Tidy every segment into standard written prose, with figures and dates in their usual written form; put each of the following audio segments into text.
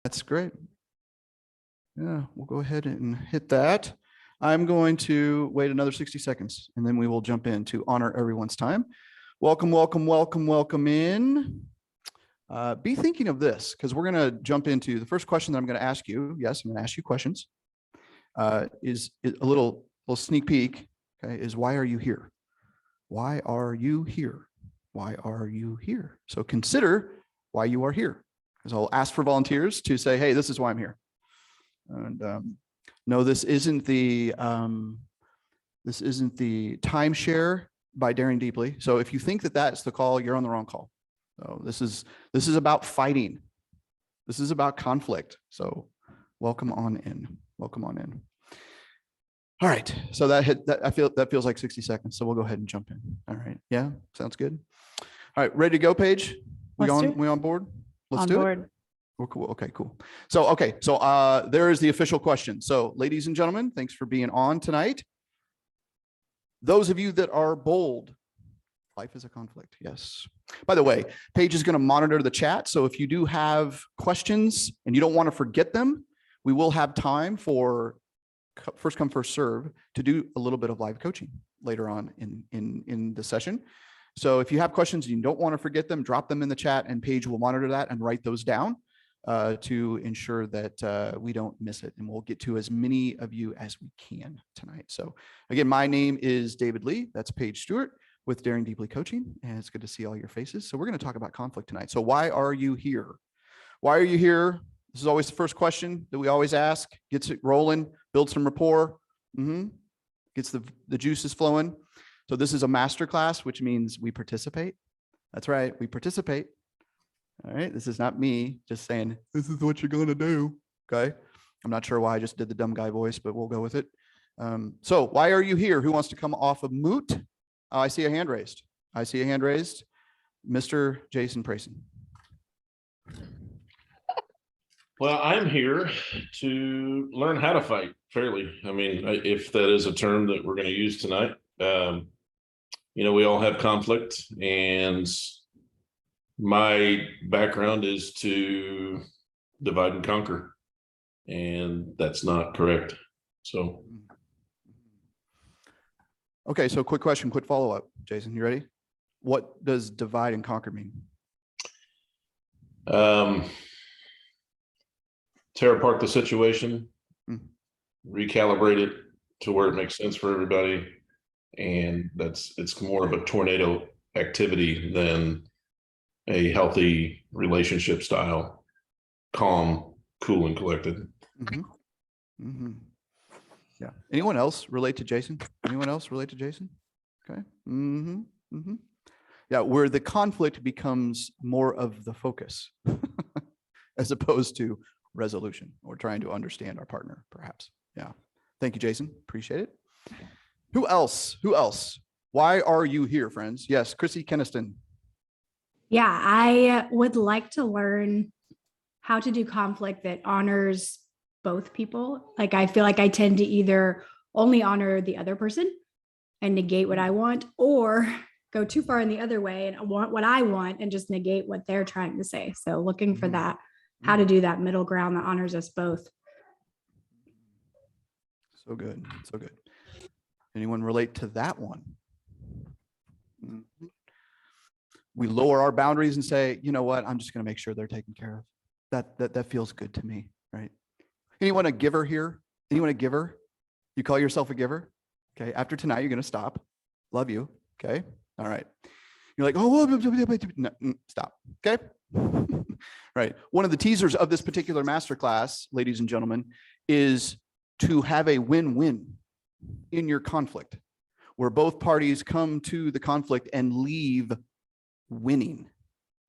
That's great. Yeah, we'll go ahead and hit that. I'm going to wait another 60 seconds and then we will jump in to honor everyone's time. Welcome, welcome, welcome, welcome in. Be thinking of this because we're going to jump into the first question that I'm going to ask you. Yes, I'm going to ask you questions. Is a little sneak peek. Okay, is why are you here? Why are you here? Why are you here? So consider why you are here. Because I'll ask for volunteers to say, hey, this is why I'm here. And no, this isn't the timeshare by Daring Deeply. So if you think that that's the call, you're on the wrong call. So this is about fighting. This is about conflict. So welcome on in. Welcome on in. All right. So that feels like 60 seconds. So we'll go ahead and jump in. All right. Yeah. Sounds good. All right. Ready to go, Paige? We on board? Let's do it. We're cool. Okay, cool. So there is the official question. So ladies and gentlemen, thanks for being on tonight. Those of you that are bold, life is a conflict. Yes. By the way, Paige is going to monitor the chat. So if you do have questions and you don't want to forget them, we will have time for first come, first serve to do a little bit of live coaching later on in the session. So if you have questions and you don't want to forget them, drop them in the chat and Paige will monitor that and write those down to ensure that we don't miss it. And we'll get to as many of you as we can tonight. So again, my name is David Lee. That's Paige Stewart with Daring Deeply Coaching. And it's good to see all your faces. So we're going to talk about conflict tonight. So why are you here? Why are you here? This is always the first question that we always ask. Gets it rolling, builds some rapport, gets the juices flowing. So this is a masterclass, which means we participate. That's right, we participate. All right, this is not me just saying, this is what you're gonna do, okay? I'm not sure why I just did the dumb guy voice, but we'll go with it. So why are you here? Who wants to come off of mute? I see a hand raised. I see a hand raised. Mr. Jason Prayson. Well, I'm here to learn how to fight fairly. I mean, if that is a term that we're going to use tonight, we all have conflict, and my background is to divide and conquer, and that's not correct. So. Okay, so quick question, quick follow-up. Jason, you ready? What does divide and conquer mean? Tear apart the situation, recalibrate it to where it makes sense for everybody. And it's more of a tornado activity than a healthy relationship style, calm, cool, and collected. Yeah. Anyone else relate to Jason? Anyone else relate to Jason? Okay. Yeah, where the conflict becomes more of the focus as opposed to resolution or trying to understand our partner, perhaps. Yeah. Thank you, Jason. Appreciate it. Who else? Who else? Why are you here, friends? Yes, Chrissy Keniston. Yeah, I would like to learn how to do conflict that honors both people. Like, I feel like I tend to either only honor the other person and negate what I want, or go too far in the other way and want what I want and just negate what they're trying to say. So looking for that, how to do that middle ground that honors us both. So good. So good. Anyone relate to that one? We lower our boundaries and say, you know what? I'm just going to make sure they're taken care of. That feels good to me, right? Anyone a giver here? Anyone a giver? You call yourself a giver? Okay. After tonight, you're going to stop. Love you. Okay. All right. You're like, oh, no, stop. Okay. Right. One of the teasers of this particular masterclass, ladies and gentlemen, is to have a win-win in your conflict, where both parties come to the conflict and leave winning.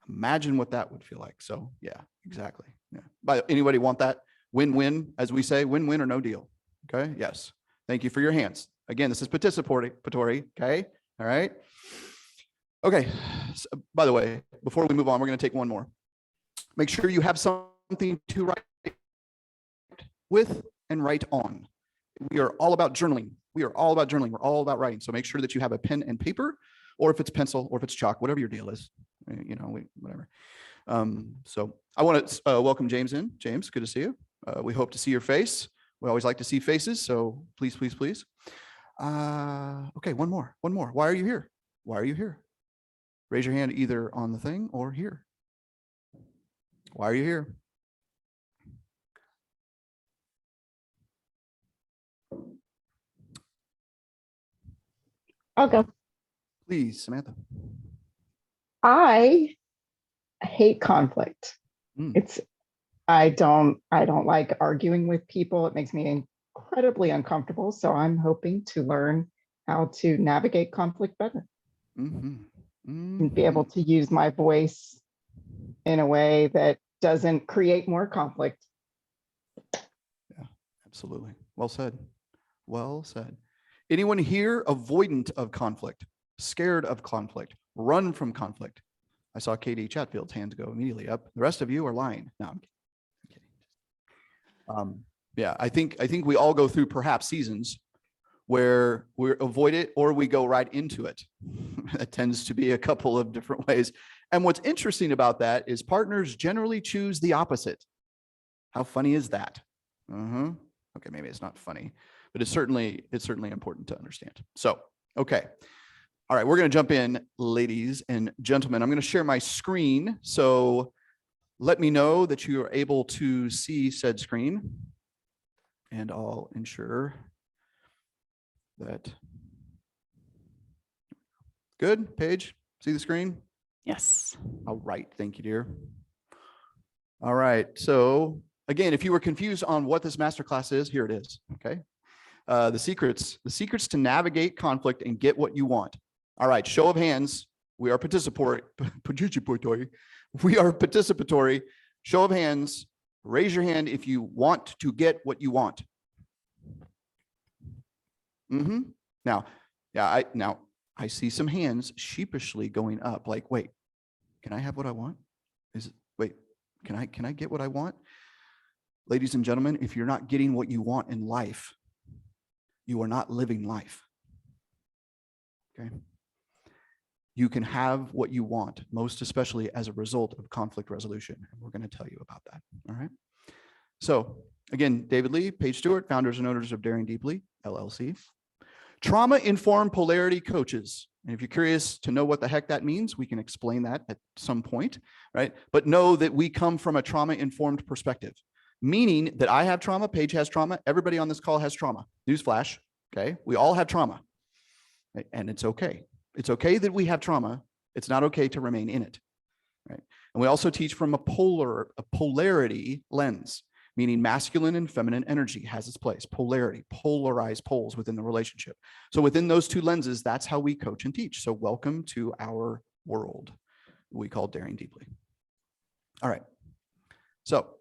Imagine what that would feel like. So yeah, exactly. Yeah. But anybody want that win-win, as we say, win-win or no deal? Okay. Yes. Thank you for your hands. Again, this is participatory. Okay. All right. Okay. So, by the way, before we move on, we're going to take one more. Make sure you have something to write with and write on. We are all about journaling. We are all about journaling. We're all about writing. So make sure that you have a pen and paper, or if it's pencil, or if it's chalk, whatever your deal is, whatever. So I want to welcome James in. James, good to see you. We hope to see your face. We always like to see faces, so please, please, please. Okay, one more. Why are you here? Why are you here? Raise your hand either on the thing or here. Why are you here? I'll go. Please, Samantha. I hate conflict. Mm. I don't like arguing with people. It makes me incredibly uncomfortable. So I'm hoping to learn how to navigate conflict better and be able to use my voice in a way that doesn't create more conflict. Yeah, absolutely. Well said. Well said. Anyone here avoidant of conflict, scared of conflict, run from conflict? I saw Katie Chatfield's hands go immediately up. The rest of you are lying. No, I'm kidding. Yeah, I think we all go through perhaps seasons where we avoid it or we go right into it. It tends to be a couple of different ways. And what's interesting about that is partners generally choose the opposite. How funny is that? Okay, maybe it's not funny, but it's certainly important to understand. So, okay. All right, we're going to jump in, ladies and gentlemen. I'm going to share my screen. So let me know that you are able to see said screen. And I'll ensure that. Good, Paige? See the screen? Yes. All right, thank you, dear. All right, so again, if you were confused on what this masterclass is, here it is, okay? The secrets to navigate conflict and get what you want. All right, show of hands. We are participatory. We are participatory. Show of hands. Raise your hand if you want to get what you want. Now, yeah, I see some hands sheepishly going up. Like, wait, can I have what I want? Wait, can I get what I want? Ladies and gentlemen, if you're not getting what you want in life, you are not living life. Okay. You can have what you want, most especially as a result of conflict resolution. And we're going to tell you about that. All right. So again, David Lee, Paige Stewart, founders and owners of Daring Deeply, LLC. Trauma-informed polarity coaches. And if you're curious to know what the heck that means, we can explain that at some point, right? But know that we come from a trauma-informed perspective, meaning that I have trauma, Paige has trauma, everybody on this call has trauma. Newsflash, okay? We all have trauma, right? And it's okay. It's okay that we have trauma. It's not okay to remain in it, right? And we also teach from a polarity lens, meaning masculine and feminine energy has its place. Polarity, polarized poles within the relationship. So within those two lenses, that's how we coach and teach. So welcome to our world we call Daring Deeply. All right. So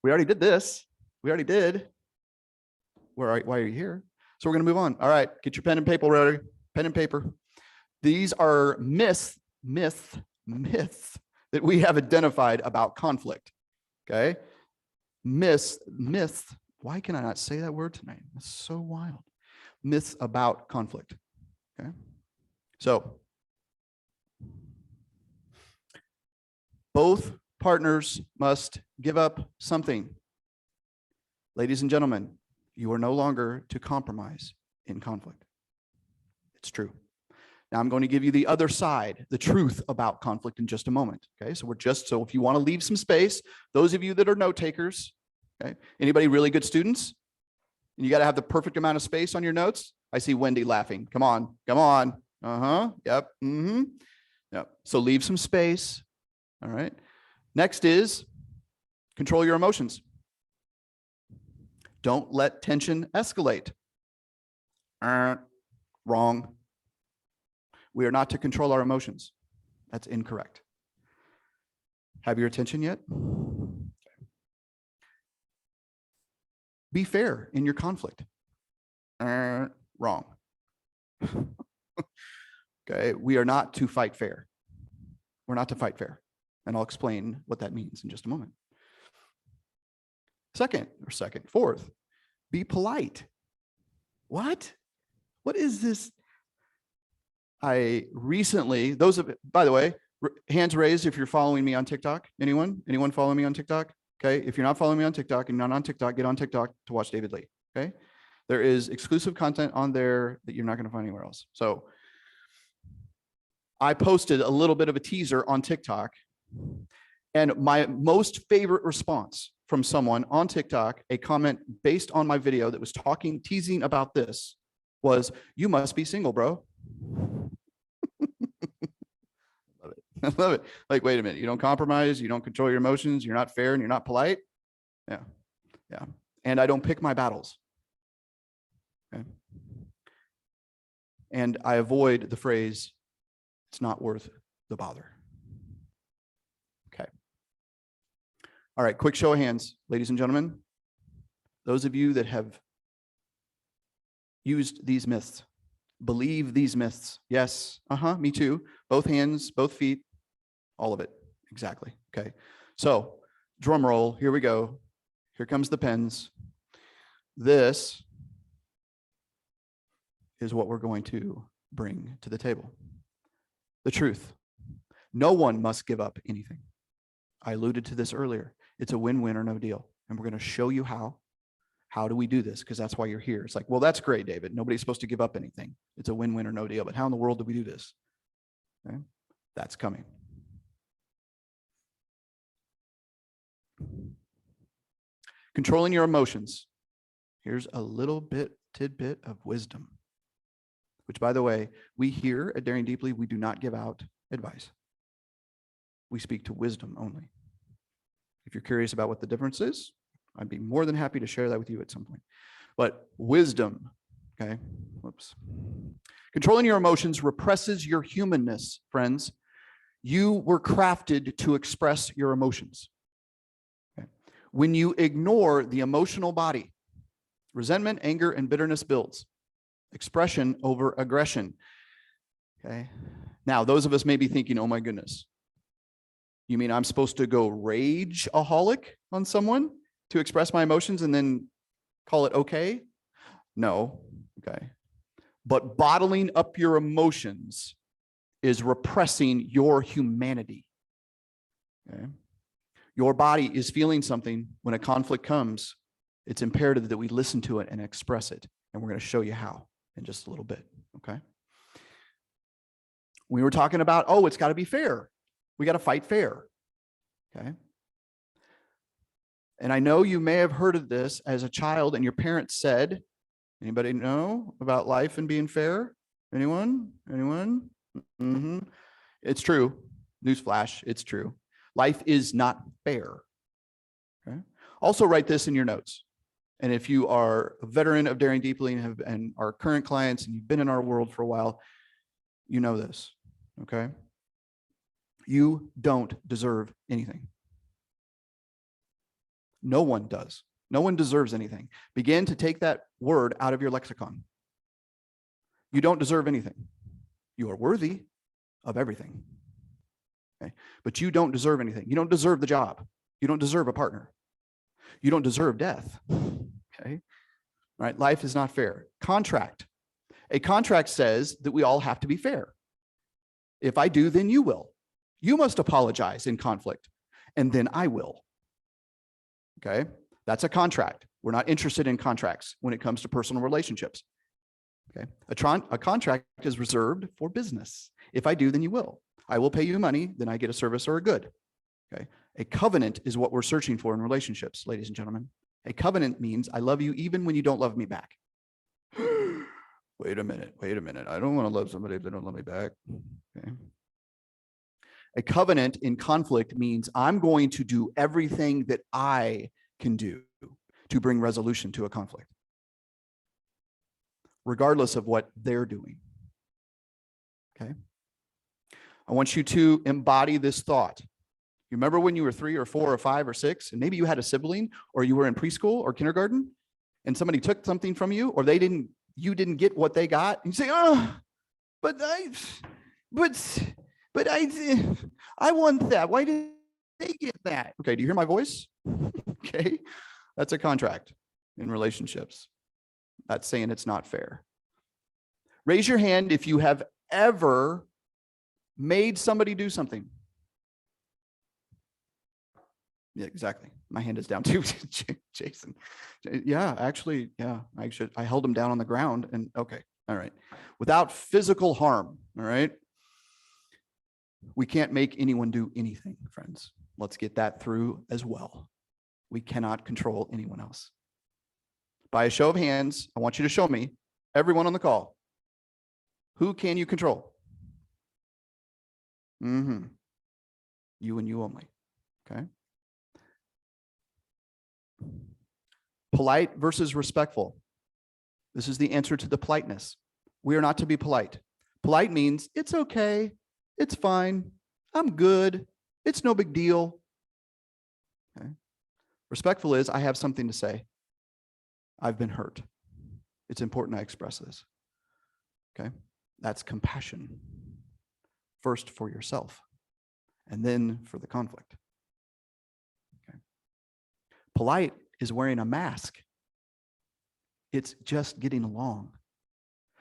we already did this. We already did. Why are you here? So we're going to move on. All right. Get your pen and paper ready. Pen and paper. These are myths that we have identified about conflict. Okay. Myths. Why can I not say that word tonight? That's so wild. Myths about conflict. Okay. So both partners must give up something. Ladies and gentlemen, you are no longer to compromise in conflict. It's true. Now I'm going to give you the other side, the truth about conflict in just a moment. Okay, so so if you want to leave some space, those of you that are note takers, okay, anybody really good students? And you got to have the perfect amount of space on your notes. I see Wendy laughing. Come on. Yep. Yep. So leave some space. All right. Next is control your emotions. Don't let tension escalate. Wrong. We are not to control our emotions. That's incorrect. Have your attention yet? Be fair in your conflict. Wrong. Okay, we are not to fight fair. We're not to fight fair. And I'll explain what that means in just a moment. Fourth, be polite. What? What is this? I recently, by the way, Hands raised if you're following me on TikTok. Anyone following me on TikTok? Okay. If you're not following me on TikTok and not on TikTok, get on TikTok to watch David Lee. Okay. There is exclusive content on there that you're not going to find anywhere else. So I posted a little bit of a teaser on TikTok, and my most favorite response from someone on TikTok, a comment based on my video that was teasing about this, was, "You must be single, bro." Love it. I love it. Like, wait a minute, you don't compromise, you don't control your emotions, you're not fair, and you're not polite. Yeah. Yeah. And I don't pick my battles. Okay. And I avoid the phrase, "It's not worth the bother." Okay. All right, quick show of hands, ladies and gentlemen. Those of you that have used these myths, believe these myths. Yes, me too. Both hands, both feet, all of it. Exactly. Okay. So, drum roll, here we go. Here comes the pens. This is what we're going to bring to the table. The truth. No one must give up anything. I alluded to this earlier. It's a win-win or no deal. And we're going to show you how. How do we do this? Because that's why you're here. It's like, well, that's great, David. Nobody's supposed to give up anything. It's a win-win or no deal. But how in the world do we do this? Okay. That's coming. Controlling your emotions. Here's a little tidbit of wisdom, which, by the way, we here at Daring Deeply, we do not give out advice. We speak to wisdom only. If you're curious about what the difference is, I'd be more than happy to share that with you at some point. But wisdom, okay? Whoops. Controlling your emotions represses your humanness, friends. You were crafted to express your emotions. Okay? When you ignore the emotional body, resentment, anger, and bitterness builds. Expression over aggression. Okay. Now, those of us may be thinking, oh my goodness, you mean I'm supposed to go rage-aholic on someone to express my emotions and then call it okay? No. Okay. But bottling up your emotions is repressing your humanity. Okay. Your body is feeling something when a conflict comes. It's imperative that we listen to it and express it. And we're going to show you how in just a little bit. Okay. We were talking about, oh, it's got to be fair. We got to fight fair. Okay. And I know you may have heard of this as a child and your parents said, anybody know about life and being fair? Anyone? Anyone? Mm-hmm. It's true. Newsflash, it's true. Life is not fair. Okay. Also write this in your notes. And if you are a veteran of Daring Deeply and are current clients and you've been in our world for a while, you know this, okay? You don't deserve anything. No one does. No one deserves anything. Begin to take that word out of your lexicon. You don't deserve anything. You are worthy of everything. Okay? But you don't deserve anything. You don't deserve the job. You don't deserve a partner. You don't deserve death. Okay? All right, life is not fair. Contract. A contract says that we all have to be fair. If I do, then you will. You must apologize in conflict, and then I will. Okay? That's a contract. We're not interested in contracts when it comes to personal relationships. Okay? A contract is reserved for business. If I do, then you will. I will pay you money, then I get a service or a good. Okay? A covenant is what we're searching for in relationships, ladies and gentlemen. A covenant means I love you even when you don't love me back. Wait a minute. I don't want to love somebody if they don't love me back. Okay. A covenant in conflict means I'm going to do everything that I can do to bring resolution to a conflict, regardless of what they're doing. Okay. I want you to embody this thought. You remember when you were 3 or 4 or 5 or 6, and maybe you had a sibling, or you were in preschool or kindergarten, and somebody took something from you, or you didn't get what they got, and you say, "Oh, but I want that. Why did they get that?" Okay, do you hear my voice? Okay, that's a contract in relationships. That's saying it's not fair. Raise your hand if you have ever made somebody do something. Yeah, exactly. My hand is down too, Jason. Yeah, actually, yeah, I held him down on the ground and okay. All right. Without physical harm. All right. We can't make anyone do anything, friends. Let's get that through as well. We cannot control anyone else. By a show of hands, I want you to show me, everyone on the call, who can you control? You and you only. Okay. Polite versus respectful. This is the answer to the politeness. We are not to be polite. Polite means it's okay, it's fine, I'm good, it's no big deal. Okay. Respectful is I have something to say. I've been hurt. It's important I express this. Okay. That's compassion. First for yourself, and then for the conflict. Okay. Polite is wearing a mask. It's just getting along.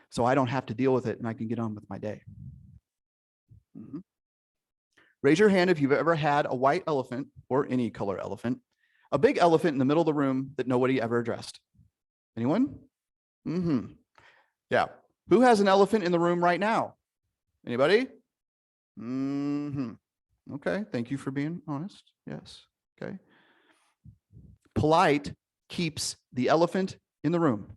So I don't have to deal with it and I can get on with my day. Raise your hand if you've ever had a white elephant or any color elephant, a big elephant in the middle of the room that nobody ever addressed. Anyone? Yeah. Who has an elephant in the room right now? Anybody? Okay. Thank you for being honest. Yes. Okay. Polite keeps the elephant in the room.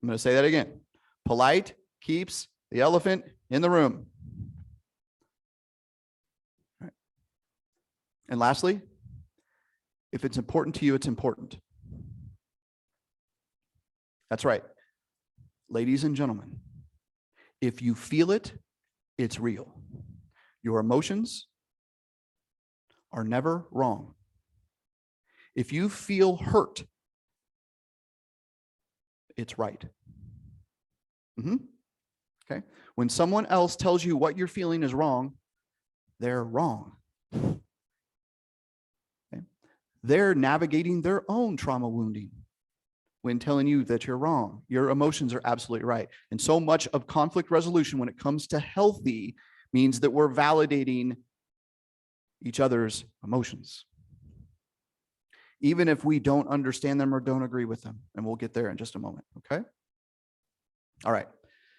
I'm going to say that again. Polite keeps the elephant in the room. All right. And lastly, if it's important to you, it's important. That's right. Ladies and gentlemen, if you feel it, it's real. Your emotions are never wrong. If you feel hurt, it's right. Okay. When someone else tells you what you're feeling is wrong, they're wrong. Okay. They're navigating their own trauma wounding when telling you that you're wrong. Your emotions are absolutely right. And so much of conflict resolution when it comes to healthy means that we're validating each other's emotions, even if we don't understand them or don't agree with them. And we'll get there in just a moment, okay? All right.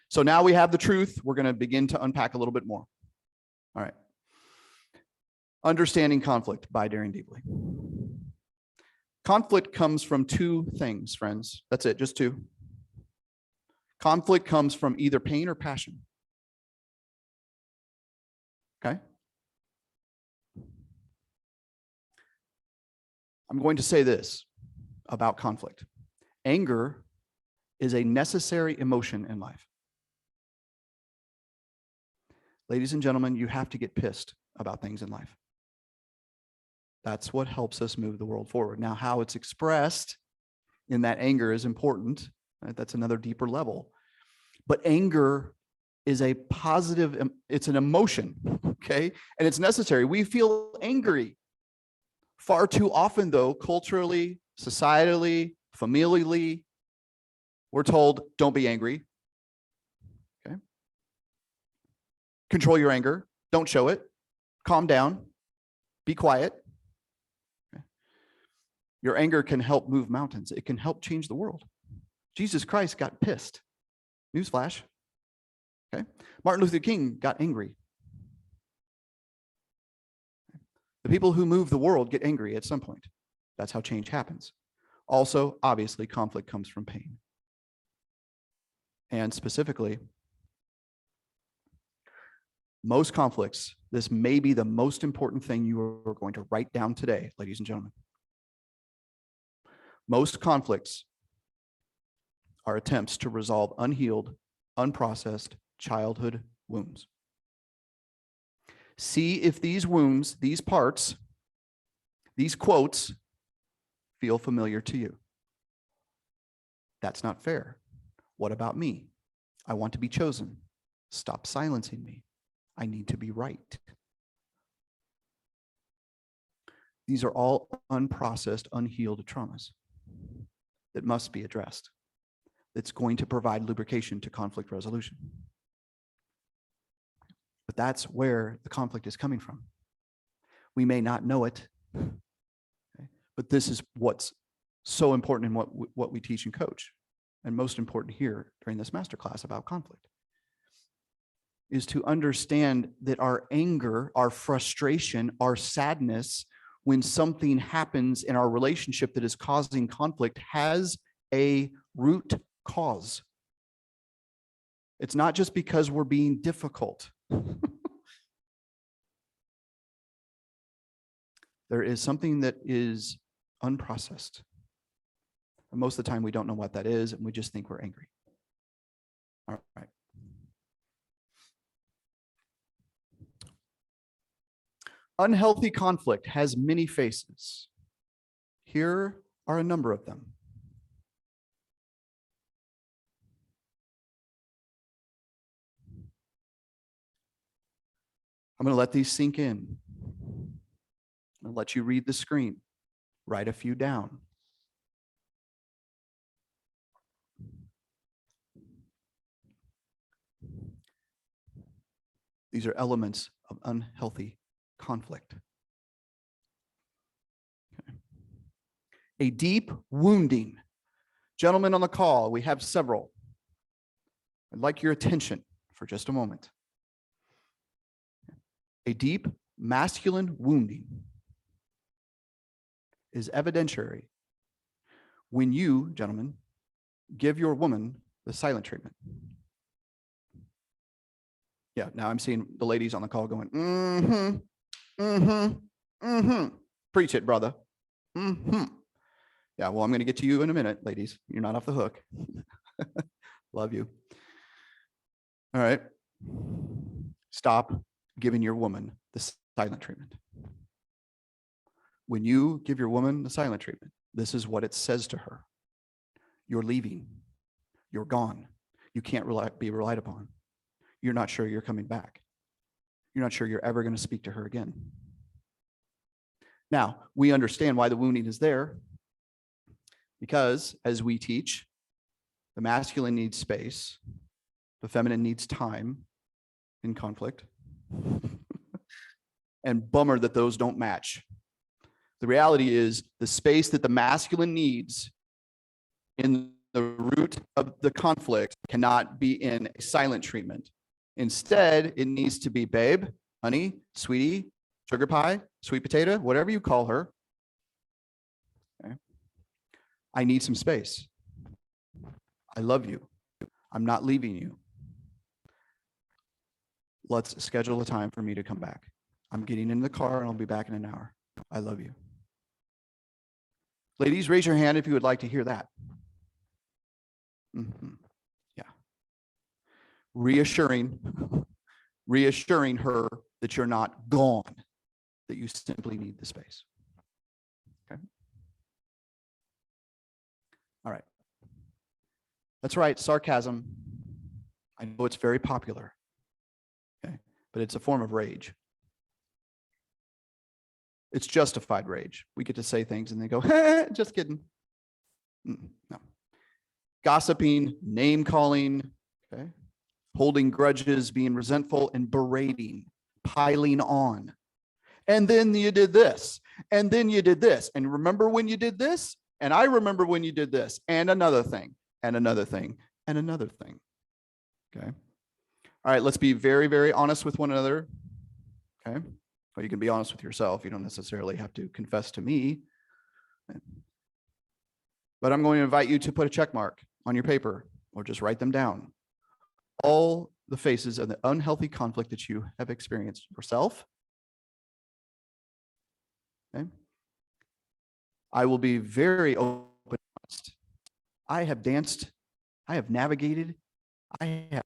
So now we have the truth. We're going to begin to unpack a little bit more. All right. Understanding conflict by daring deeply. Conflict comes from two things, friends. That's it, just two. Conflict comes from either pain or passion. Okay? I'm going to say this about conflict. Anger is a necessary emotion in life. Ladies and gentlemen, you have to get pissed about things in life. That's what helps us move the world forward. Now, how it's expressed in that anger is important. Right? That's another deeper level. But anger is a positive, it's an emotion, okay? And it's necessary. We feel angry. Far too often, though, culturally, societally, familially, we're told, don't be angry. Okay? Control your anger. Don't show it. Calm down. Be quiet. Okay? Your anger can help move mountains. It can help change the world. Jesus Christ got pissed. Newsflash. Okay? Martin Luther King got angry. The people who move the world get angry at some point. That's how change happens. Also, obviously, conflict comes from pain. And specifically, most conflicts, this may be the most important thing you are going to write down today, ladies and gentlemen. Most conflicts are attempts to resolve unhealed, unprocessed childhood wounds. See if these wounds, these parts, these quotes feel familiar to you. That's not fair. What about me? I want to be chosen. Stop silencing me. I need to be right. These are all unprocessed, unhealed traumas that must be addressed. That's going to provide lubrication to conflict resolution. But that's where the conflict is coming from. We may not know it, okay? But this is what's so important in what we teach and coach, and most important here during this masterclass about conflict, is to understand that our anger, our frustration, our sadness when something happens in our relationship that is causing conflict has a root cause. It's not just because we're being difficult. There is something that is unprocessed. And most of the time we don't know what that is, and we just think we're angry. All right. Unhealthy conflict has many faces. Here are a number of them. I'm going to let these sink in. I'll let you read the screen. Write a few down. These are elements of unhealthy conflict. Okay. A deep wounding. Gentlemen on the call, we have several. I'd like your attention for just a moment. A deep masculine wounding is evidentiary when you, gentlemen, give your woman the silent treatment. Yeah, now I'm seeing the ladies on the call going, Preach it, brother. Yeah, well, I'm going to get to you in a minute, ladies. You're not off the hook. Love you. All right. Stop giving your woman the silent treatment. When you give your woman the silent treatment, this is what it says to her. You're leaving. You're gone. You can't be relied upon. You're not sure you're coming back. You're not sure you're ever going to speak to her again. Now, we understand why the wounding is there, because as we teach, the masculine needs space, the feminine needs time in conflict, and bummer that those don't match. The reality is the space that the masculine needs in the root of the conflict cannot be in a silent treatment. Instead, it needs to be babe, honey, sweetie, sugar pie, sweet potato, whatever you call her. Okay. I need some space. I love you. I'm not leaving you. Let's schedule a time for me to come back. I'm getting in the car and I'll be back in an hour. I love you. Ladies, raise your hand if you would like to hear that. Yeah. Reassuring her that you're not gone, that you simply need the space. Okay. All right. That's right, sarcasm. I know it's very popular. Okay, but it's a form of rage. It's justified rage. We get to say things and they go, just kidding. No. Gossiping, name calling, okay, holding grudges, being resentful, and berating, piling on. And then you did this, and then you did this, and remember when you did this, and I remember when you did this, and another thing, and another thing, and another thing. Okay. All right, let's be very, very honest with one another. Okay. Well, you can be honest with yourself. You don't necessarily have to confess to me. But I'm going to invite you to put a check mark on your paper or just write them down. All the faces of the unhealthy conflict that you have experienced yourself. Okay. I will be very open and honest. I have danced, I have navigated, I have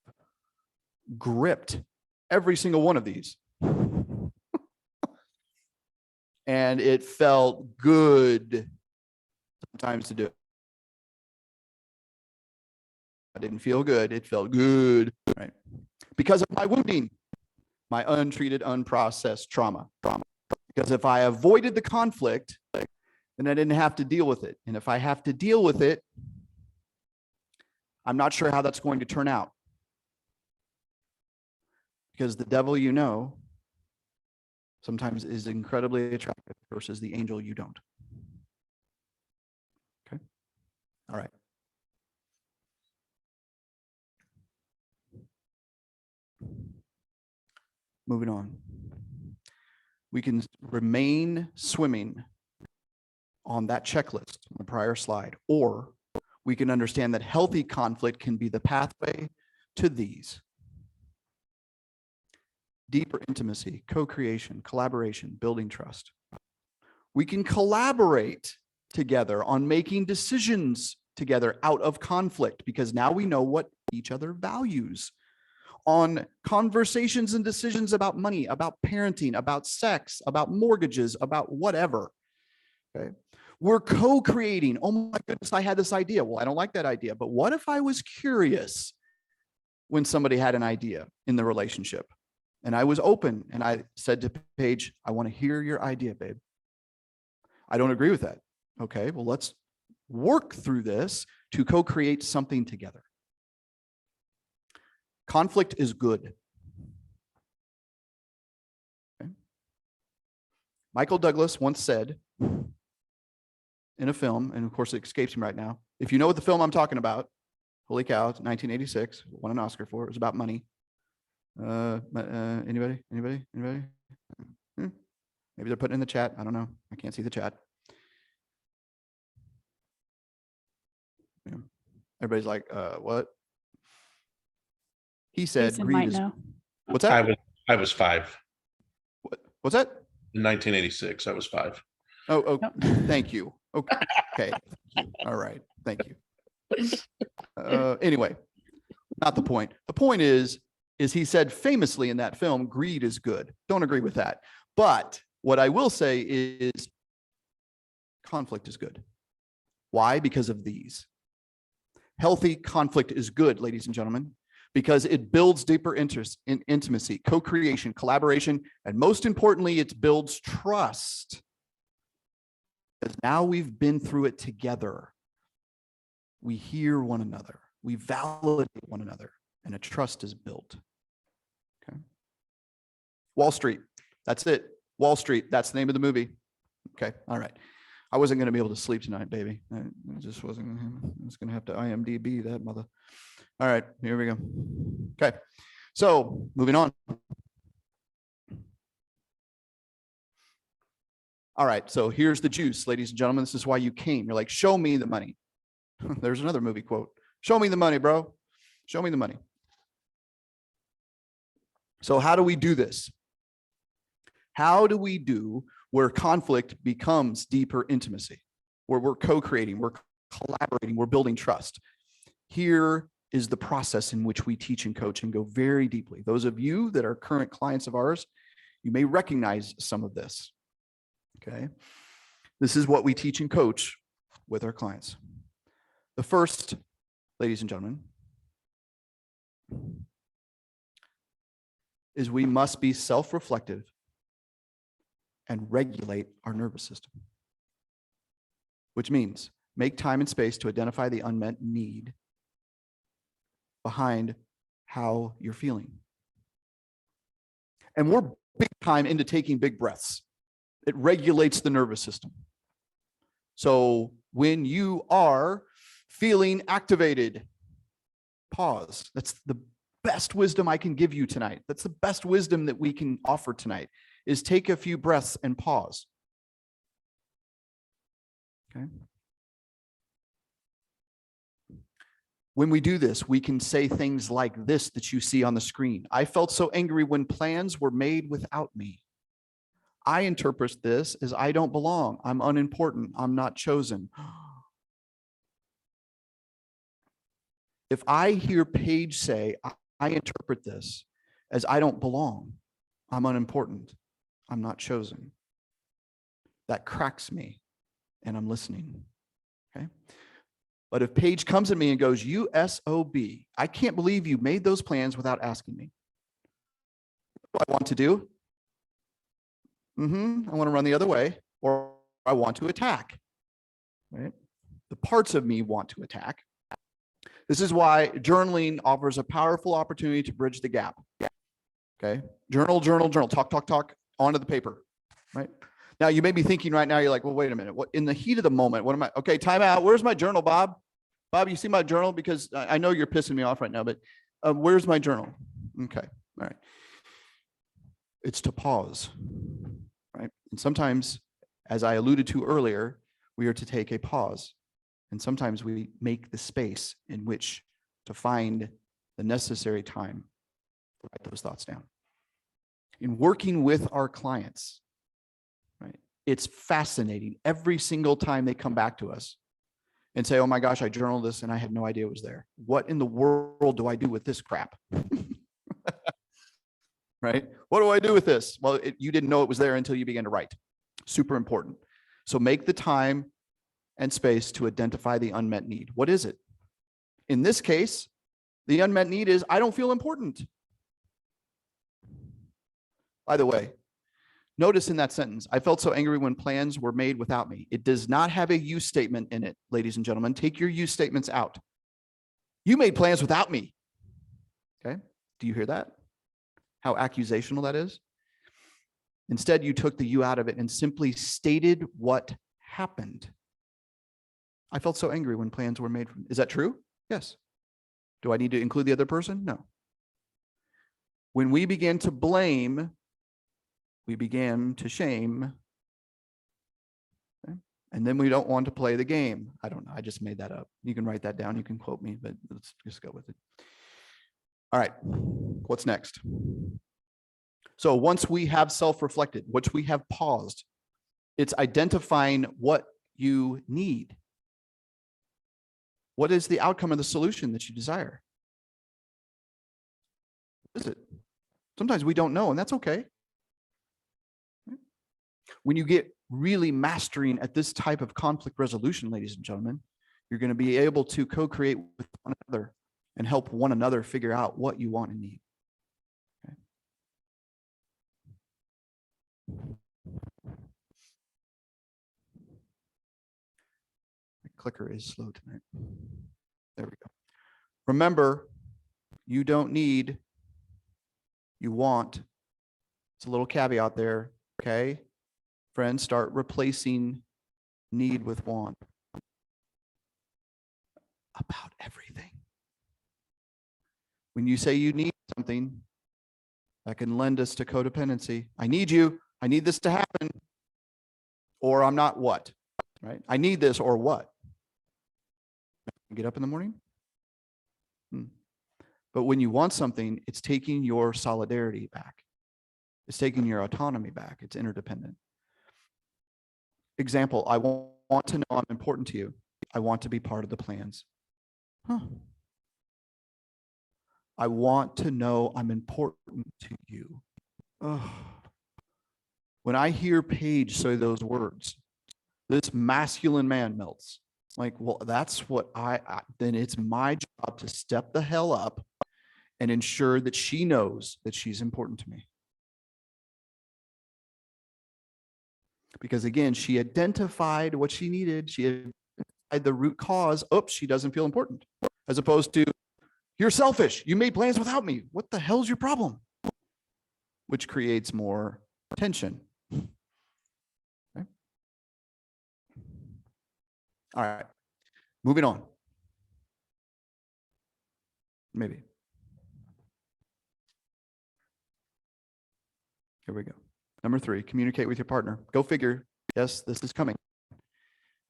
gripped every single one of these. And it felt good sometimes to do it. I didn't feel good. It felt good, right? Because of my wounding, my untreated, unprocessed trauma. Because if I avoided the conflict, then I didn't have to deal with it. And if I have to deal with it, I'm not sure how that's going to turn out. Because the devil you know sometimes is incredibly attractive versus the angel you don't. Okay. All right. Moving on. We can remain swimming on that checklist on the prior slide, or we can understand that healthy conflict can be the pathway to these. Deeper intimacy, co-creation, collaboration, building trust. We can collaborate together on making decisions together out of conflict because now we know what each other values. On conversations and decisions about money, about parenting, about sex, about mortgages, about whatever. Okay. We're co-creating. Oh my goodness, I had this idea. Well, I don't like that idea, but what if I was curious when somebody had an idea in the relationship? And I was open and I said to Paige, I want to hear your idea, babe. I don't agree with that. Okay, well, let's work through this to co-create something together. Conflict is good. Okay. Michael Douglas once said in a film, and of course it escapes me right now, if you know what the film I'm talking about, holy cow, it's 1986, won an Oscar for it. It was about money. Anybody? Maybe they're putting in the chat. I don't know. I can't see the chat. Yeah. Everybody's like, what? He said, Jason greed might is. know. What's that? I was 5. What's that? In 1986, I was 5. Oh, thank you. Okay. Thank you. All right. Thank you. Anyway, not the point. The point is he said famously in that film, greed is good. Don't agree with that. But what I will say is conflict is good. Why? Because of these. Healthy conflict is good, ladies and gentlemen, because it builds deeper interest in intimacy, co-creation, collaboration, and most importantly, it builds trust. Because now we've been through it together. We hear one another. We validate one another, and a trust is built. Okay. Wall Street. That's it. Wall Street. That's the name of the movie. Okay. All right. I wasn't going to be able to sleep tonight, baby. I just wasn't. I was going to have to IMDb that mother. All right. Here we go. Okay. So moving on. All right. So here's the juice, ladies and gentlemen. This is why you came. You're like, show me the money. There's another movie quote. Show me the money, bro. Show me the money. So how do we do this? How do we do where conflict becomes deeper intimacy, where we're co-creating, we're collaborating, we're building trust? Here is the process in which we teach and coach and go very deeply. Those of you that are current clients of ours, you may recognize some of this. Okay. This is what we teach and coach with our clients. The first, ladies and gentlemen, is we must be self-reflective and regulate our nervous system, which means make time and space to identify the unmet need behind how you're feeling. And we're big time into taking big breaths. It regulates the nervous system. So when you are feeling activated, pause. That's the best wisdom I can give you tonight. That's the best wisdom that we can offer tonight, is take a few breaths and pause. Okay. When we do this, we can say things like this that you see on the screen. I felt so angry when plans were made without me. I interpret this as I don't belong. I'm unimportant. I'm not chosen. If I hear Paige say, I interpret this as I don't belong. I'm unimportant. I'm not chosen. That cracks me, and I'm listening. Okay. But if Paige comes at me and goes, you SOB, I can't believe you made those plans without asking me. What do I want to do? I want to run the other way, or I want to attack. Right? The parts of me want to attack. This is why journaling offers a powerful opportunity to bridge the gap. Okay. Journal, journal, journal, talk, talk, talk onto the paper, right? Now you may be thinking right now, you're like, well, wait a minute. What in the heat of the moment, what am I? Okay, time out. Where's my journal, Bob? Bob, you see my journal? Because I know you're pissing me off right now, but where's my journal? Okay. All right. It's to pause, right? And sometimes, as I alluded to earlier, we are to take a pause. And sometimes we make the space in which to find the necessary time to write those thoughts down. In working with our clients, right? It's fascinating every single time they come back to us and say, oh my gosh, I journaled this and I had no idea it was there. What in the world do I do with this crap? Right? What do I do with this? Well, you didn't know it was there until you began to write. Super important. So make the time and space to identify the unmet need. What is it? In this case, the unmet need is, I don't feel important. By the way, notice in that sentence, I felt so angry when plans were made without me. It does not have a you statement in it, ladies and gentlemen. Take your you statements out. You made plans without me. Okay? Do you hear that? How accusational that is? Instead, you took the you out of it and simply stated what happened. I felt so angry when plans were made. Is that true? Yes. Do I need to include the other person? No. When we began to blame, we began to shame. Okay? And then we don't want to play the game. I don't know. I just made that up. You can write that down. You can quote me, but let's just go with it. All right. What's next? So once we have self-reflected, once we have paused, it's identifying what you need. What is the outcome of the solution that you desire? What is it? Sometimes we don't know, and that's okay. When you get really mastering at this type of conflict resolution, ladies and gentlemen, you're going to be able to co-create with one another and help one another figure out what you want and need. Okay. My clicker is slow tonight. There we go. Remember, you don't need, you want. It's a little caveat there, okay? Friends, start replacing need with want about everything. When you say you need something, that can lend us to codependency. I need you. I need this to happen. Or I'm not what, right? I need this or what? Get up in the morning? But when you want something, it's taking your solidarity back. It's taking your autonomy back. It's interdependent. Example, I want to know I'm important to you. I want to be part of the plans. I want to know I'm important to you. When I hear Paige say those words, this masculine man melts. Like, well, that's what then it's my job to step the hell up and ensure that she knows that she's important to me. Because again, she identified what she needed. She identified the root cause. Oops, she doesn't feel important. As opposed to, you're selfish. You made plans without me. What the hell's your problem? Which creates more tension. Okay. All right. Moving on. Maybe. Here we go. Number 3, communicate with your partner. Go figure. Yes, this is coming.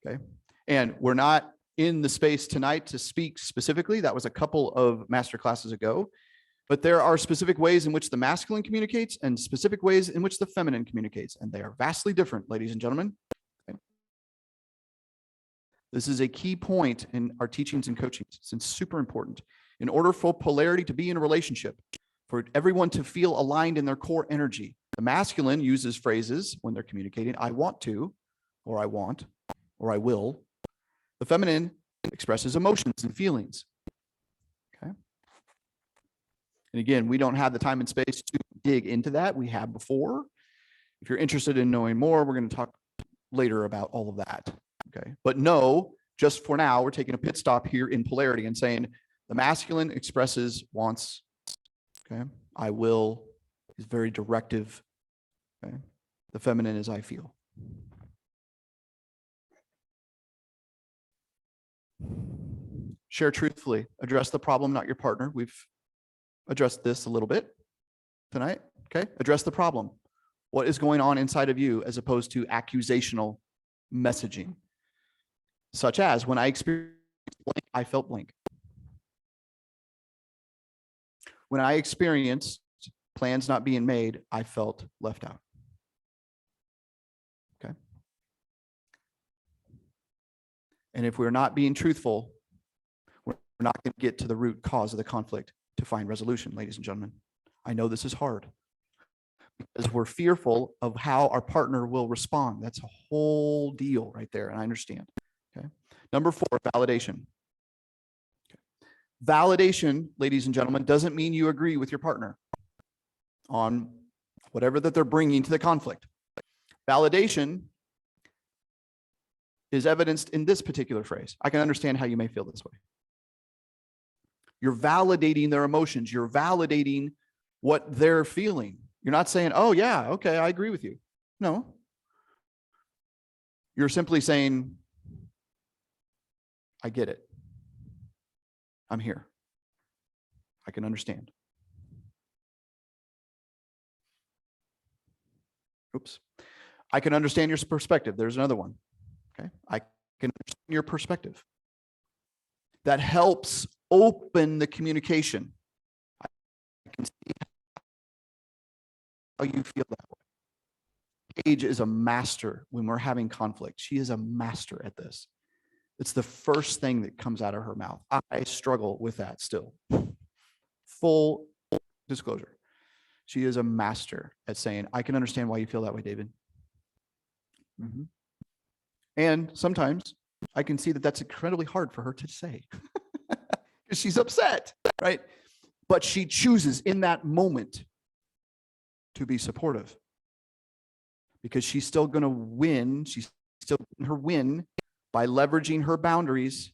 Okay. And we're not in the space tonight to speak specifically. That was a couple of master classes ago. But there are specific ways in which the masculine communicates and specific ways in which the feminine communicates. And they are vastly different, ladies and gentlemen. Okay. This is a key point in our teachings and coachings. It's super important. In order for polarity to be in a relationship, for everyone to feel aligned in their core energy, the masculine uses phrases when they're communicating, I want to, or I want, or I will. The feminine expresses emotions and feelings. Okay. And again, we don't have the time and space to dig into that. We have before. If you're interested in knowing more, we're going to talk later about all of that. Okay. But no, just for now, we're taking a pit stop here in polarity and saying the masculine expresses wants. Okay. I will, He's very directive. Okay? The feminine is I feel. Share truthfully. Address the problem, not your partner. We've addressed this a little bit tonight. Okay? Address the problem. What is going on inside of you as opposed to accusational messaging? Such as, when I experienced blank, I felt blank. When I experienced plans not being made, I felt left out. Okay. And if we're not being truthful, we're not going to get to the root cause of the conflict to find resolution, ladies and gentlemen. I know this is hard because we're fearful of how our partner will respond. That's a whole deal right there, and I understand. Okay. Number 4, validation. Okay. Validation, ladies and gentlemen, doesn't mean you agree with your partner on whatever that they're bringing to the conflict. Validation is evidenced in this particular phrase. I can understand how you may feel this way. You're validating their emotions. You're validating what they're feeling. You're not saying, oh yeah, okay, I agree with you. No. You're simply saying, I get it. I'm here. I can understand. Oops. I can understand your perspective. There's another one. Okay. I can understand your perspective. That helps open the communication. I can see how you feel that way. Paige is a master when we're having conflict. She is a master at this. It's the first thing that comes out of her mouth. I struggle with that still. Full disclosure. She is a master at saying, I can understand why you feel that way, David. Mm-hmm. And sometimes I can see that that's incredibly hard for her to say because she's upset, right? But she chooses in that moment to be supportive because she's still going to win. She's still getting her win by leveraging her boundaries,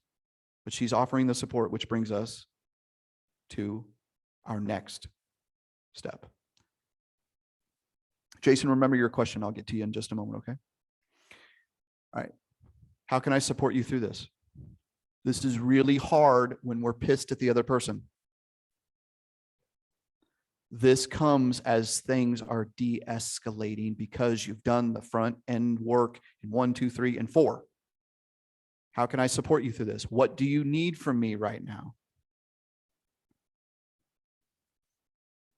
but she's offering the support, which brings us to our next step. Jason, remember your question. I'll get to you in just a moment, okay? All right. How can I support you through this? This is really hard when we're pissed at the other person. This comes as things are de-escalating because you've done the front end work in 1, 2, 3, and 4. How can I support you through this? What do you need from me right now?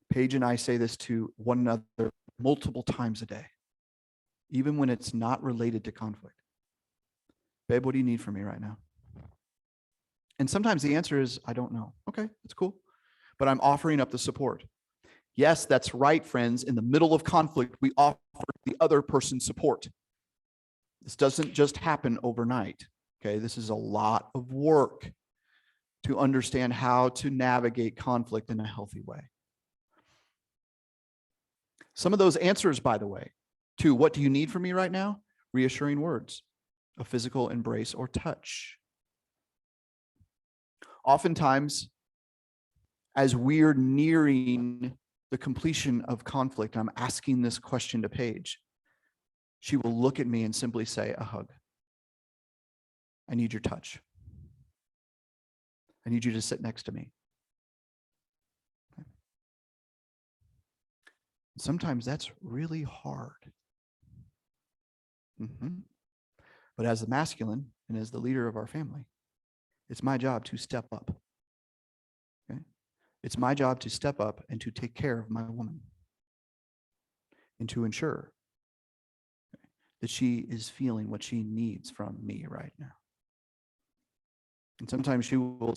Paige and I say this to one another multiple times a day, even when it's not related to conflict. Babe, what do you need from me right now? And sometimes the answer is, I don't know. Okay, that's cool. But I'm offering up the support. Yes, that's right, friends. In the middle of conflict, we offer the other person support. This doesn't just happen overnight. Okay, this is a lot of work to understand how to navigate conflict in a healthy way. Some of those answers, by the way, to what do you need from me right now? Reassuring words, a physical embrace or touch. Oftentimes, as we're nearing the completion of conflict, I'm asking this question to Paige. She will look at me and simply say, a hug. I need your touch. I need you to sit next to me. Sometimes that's really hard. But as the masculine and as the leader of our family, it's my job to step up. Okay? It's my job to step up and to take care of my woman and to ensure that she is feeling what she needs from me right now. And sometimes she will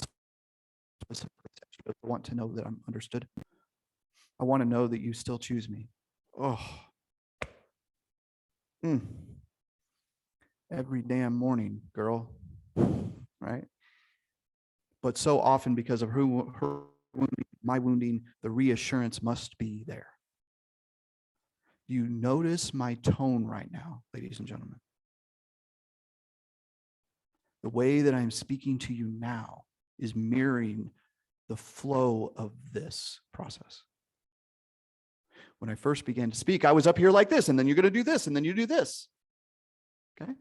want to know that I'm understood. I want to know that you still choose me. Oh. Every damn morning, girl. Right? But so often because of her wounding, my wounding, the reassurance must be there. You notice my tone right now, ladies and gentlemen. The way that I'm speaking to you now is mirroring the flow of this process. When I first began to speak, I was up here like this, and then you're going to do this, and then you do this. Okay.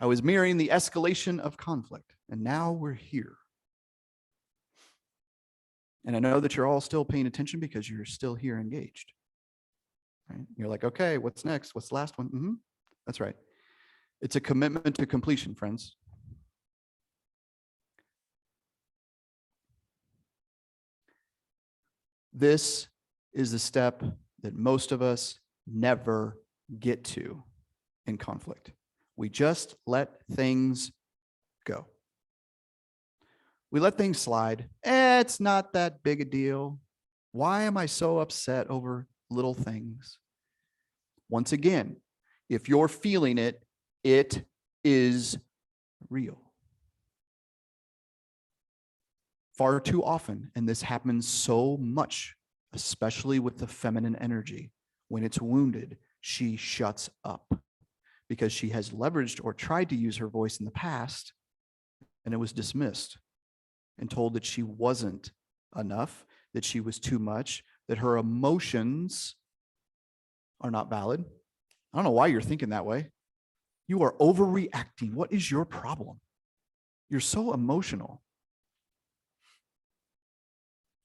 I was mirroring the escalation of conflict, and now we're here. And I know that you're all still paying attention because you're still here engaged. Right? You're like, okay, what's next? What's the last one? That's right. It's a commitment to completion, friends. This is the step that most of us never get to in conflict. We just let things go. We let things slide. It's not that big a deal. Why am I so upset over little things? Once again, if you're feeling it, it is real. Far too often, and this happens so much, especially with the feminine energy, when it's wounded, she shuts up because she has leveraged or tried to use her voice in the past, and it was dismissed and told that she wasn't enough, that she was too much, that her emotions are not valid. I don't know why you're thinking that way. You are overreacting. What is your problem? You're so emotional.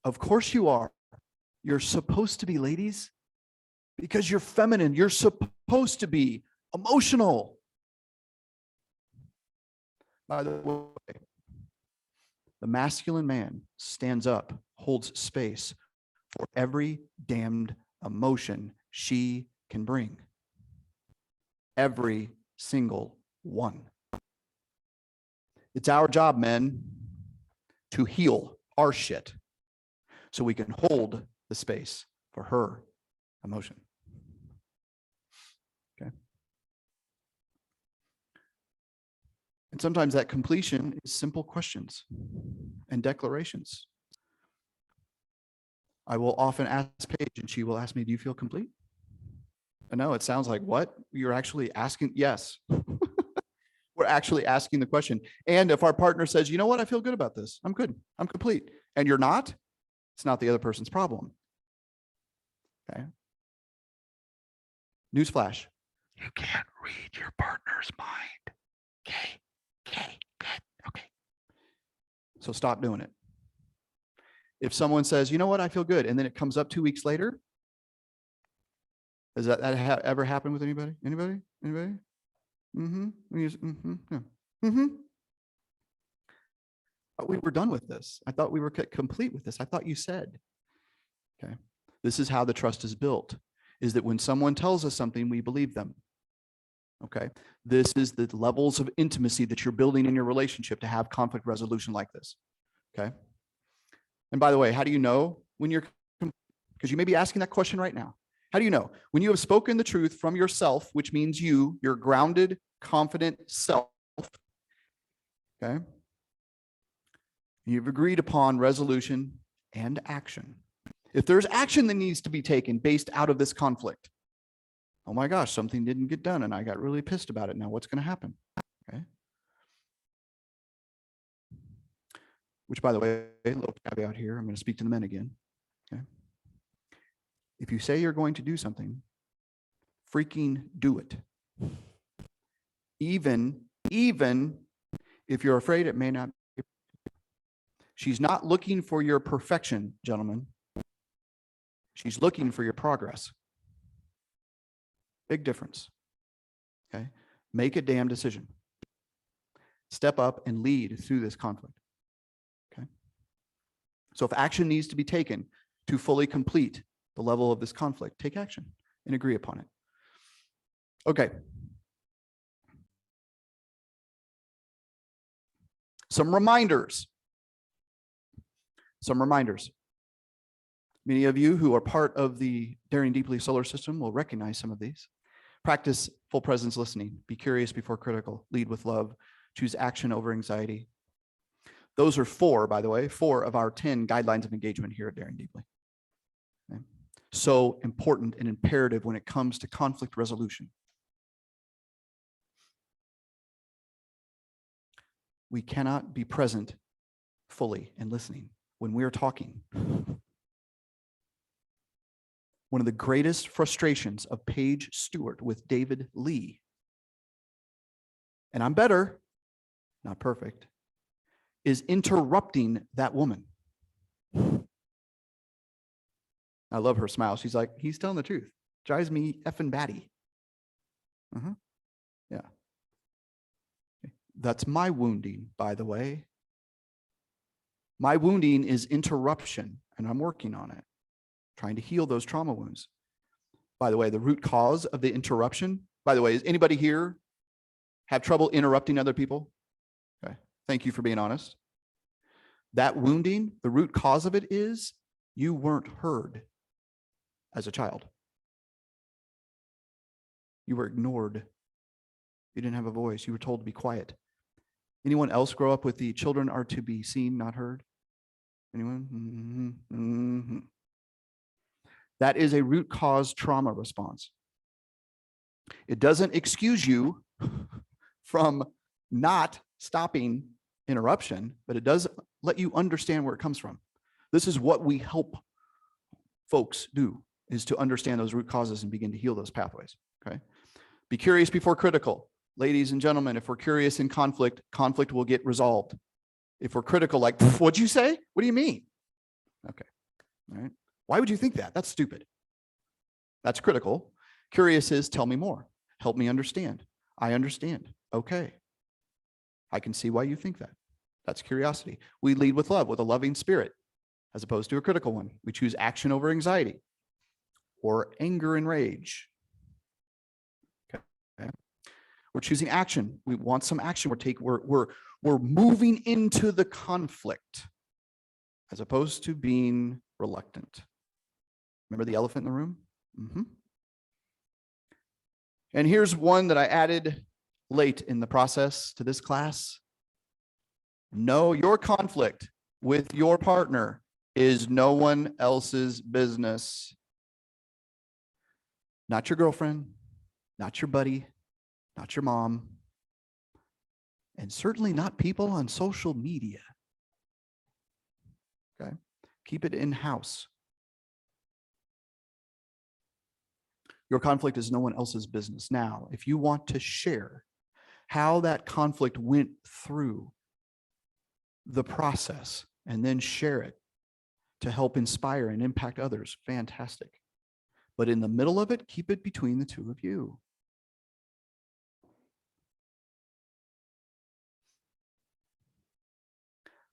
Of course you are. You're supposed to be, ladies, because you're feminine. You're supposed to be emotional. By the way, the masculine man stands up, holds space for every damned emotion she can bring. Every single one. It's our job, men, to heal our shit so we can hold the space for her emotion. Okay. And sometimes that completion is simple questions and declarations. I will often ask Paige, and she will ask me, do you feel complete? I know it sounds like, what? You're actually asking? Yes. We're actually asking the question. And if our partner says, you know what, I feel good about this. I'm good. I'm complete. And you're not, it's not the other person's problem. Okay. Newsflash. You can't read your partner's mind. Okay. Okay. So stop doing it. If someone says, you know what, I feel good, and then it comes up 2 weeks later, has that ever happened with anybody? Anybody? Yeah. We were done with this. I thought we were complete with this. I thought you said. Okay. This is how the trust is built, is that when someone tells us something, we believe them. Okay. This is the levels of intimacy that you're building in your relationship to have conflict resolution like this. Okay. And by the way, how do you know when you're, because you may be asking that question right now. How do you know? When you have spoken the truth from yourself, which means your grounded, confident self, okay? You've agreed upon resolution and action. If there's action that needs to be taken based out of this conflict, oh my gosh, something didn't get done and I got really pissed about it. Now what's going to happen? Okay. Which, by the way, a little caveat here, I'm going to speak to the men again. Okay. If you say you're going to do something, freaking do it. Even if you're afraid it may not. She's not looking for your perfection, gentlemen. She's looking for your progress. Big difference. Okay. Make a damn decision. Step up and lead through this conflict. Okay. So if action needs to be taken to fully complete the level of this conflict, take action and agree upon it. Okay. Some reminders. Many of you who are part of the Daring Deeply solar system will recognize some of these. Practice full presence listening. Be curious before critical. Lead with love. Choose action over anxiety. Those are 4, by the way, 4 of our 10 guidelines of engagement here at Daring Deeply. Okay. So important and imperative when it comes to conflict resolution. We cannot be present fully and listening when we're talking. One of the greatest frustrations of Paige Stewart with David Lee, and I'm better, not perfect, is interrupting that woman. I love her smile. She's like, he's telling the truth. Drives me effing batty. Yeah. That's my wounding, by the way. My wounding is interruption, and I'm working on it, trying to heal those trauma wounds. By the way, the root cause of the interruption, by the way, is anybody here have trouble interrupting other people? Okay. Thank you for being honest. That wounding, the root cause of it is you weren't heard as a child. You were ignored. You didn't have a voice. You were told to be quiet. Anyone else grow up with the children are to be seen, not heard? Anyone? That is a root cause trauma response. It doesn't excuse you from not stopping interruption, but it does let you understand where it comes from. This is what we help folks do, is to understand those root causes and begin to heal those pathways, okay? Be curious before critical. Ladies and gentlemen, if we're curious in conflict, conflict will get resolved. If we're critical, like, what'd you say? What do you mean? Okay, all right. Why would you think that? That's stupid. That's critical. Curious is, tell me more. Help me understand. I understand. Okay. I can see why you think that. That's curiosity. We lead with love, with a loving spirit, as opposed to a critical one. We choose action over anxiety or anger and rage. Okay. We're choosing action. We want some action. We're moving into the conflict as opposed to being reluctant. Remember the elephant in the room? And here's one that I added late in the process to this class. Know your conflict with your partner is no one else's business. Not your girlfriend, not your buddy, not your mom, and certainly not people on social media. Okay? Keep it in-house. Your conflict is no one else's business. Now, if you want to share how that conflict went through the process and then share it to help inspire and impact others, fantastic. But in the middle of it, keep it between the two of you.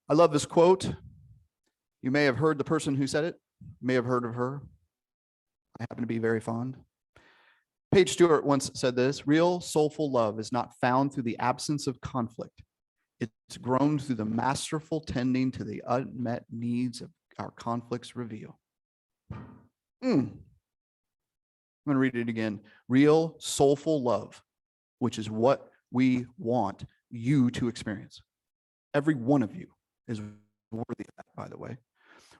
I love this quote. You may have heard the person who said it, may have heard of her. I happen to be very fond. Paige Stewart once said this: real soulful love is not found through the absence of conflict. It's grown through the masterful tending to the unmet needs of our conflicts reveal. I'm going to read it again. Real soulful love, which is what we want you to experience. Every one of you is worthy of that, by the way.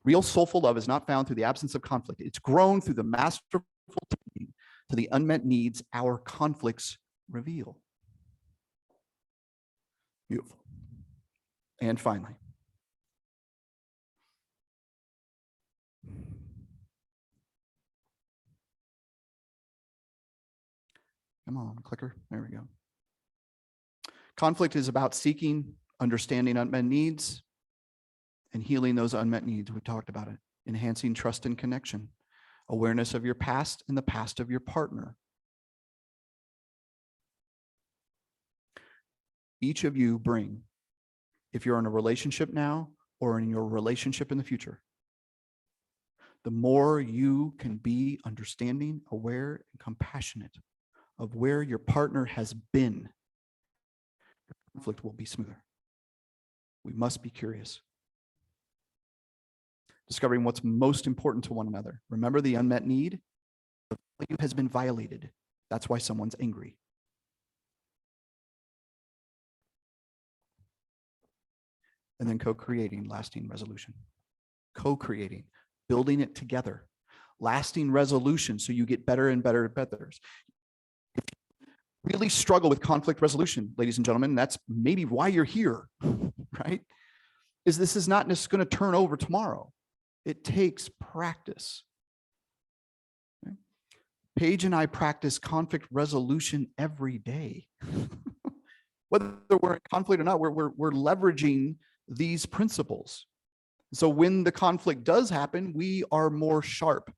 Real soulful love is not found through the absence of conflict. It's grown through the masterful tending to the unmet needs our conflicts reveal. Beautiful. And finally, come on, clicker. There we go. Conflict is about seeking, understanding unmet needs, and healing those unmet needs. We talked about it. Enhancing trust and connection, awareness of your past and the past of your partner. Each of you bring, if you're in a relationship now or in your relationship in the future, the more you can be understanding, aware, and compassionate of where your partner has been, conflict will be smoother. We must be curious. Discovering what's most important to one another. Remember the unmet need? The value has been violated. That's why someone's angry. And then co-creating lasting resolution. Co-creating, building it together. Lasting resolution so you get better and better and better. If you really struggle with conflict resolution, ladies and gentlemen, that's maybe why you're here, right? This is not just going to turn over tomorrow. It takes practice. Paige and I practice conflict resolution every day. Whether we're in conflict or not, we're leveraging these principles. So when the conflict does happen, we are more sharp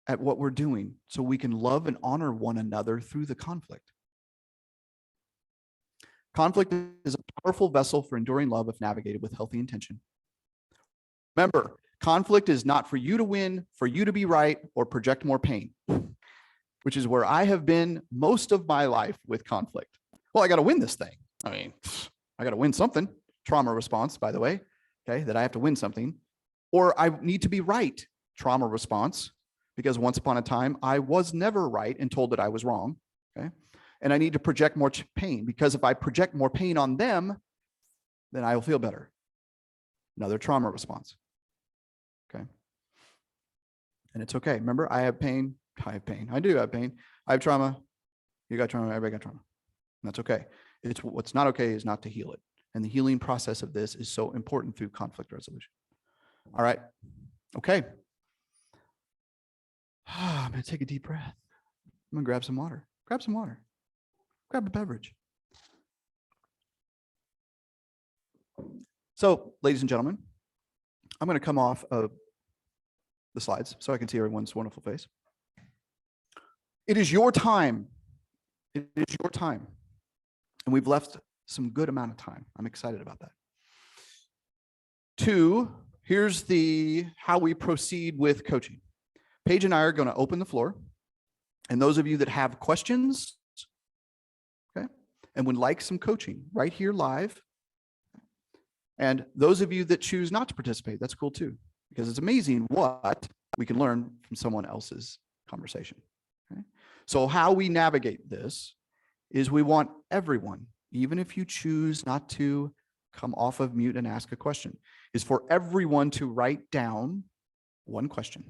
at what we're doing so we can love and honor one another through the conflict. Conflict is a powerful vessel for enduring love if navigated with healthy intention. Remember, conflict is not for you to win, for you to be right, or project more pain, which is where I have been most of my life with conflict. Well, I got to win this thing. I mean, I got to win something. Trauma response, by the way, okay, that I have to win something. Or I need to be right. Trauma response, because once upon a time, I was never right and told that I was wrong, okay? And I need to project more pain, because if I project more pain on them, then I will feel better. Another trauma response, okay? And it's okay. Remember, I have pain. I have pain. I do have pain. I have trauma. You got trauma. Everybody got trauma. And that's okay. It's what's not okay is not to heal it. And the healing process of this is so important through conflict resolution. All right. Okay. I'm going to take a deep breath. I'm going to grab some water. Grab some water. Grab a beverage. So, ladies and gentlemen, I'm going to come off of the slides so I can see everyone's wonderful face. It is your time. It is your time. And we've left some good amount of time. I'm excited about that. 2, here's how we proceed with coaching. Paige and I are going to open the floor. And those of you that have questions, okay, and would like some coaching right here live. And those of you that choose not to participate, that's cool too, because it's amazing what we can learn from someone else's conversation. Okay? So how we navigate this is we want everyone, even if you choose not to come off of mute and ask a question, is for everyone to write down one question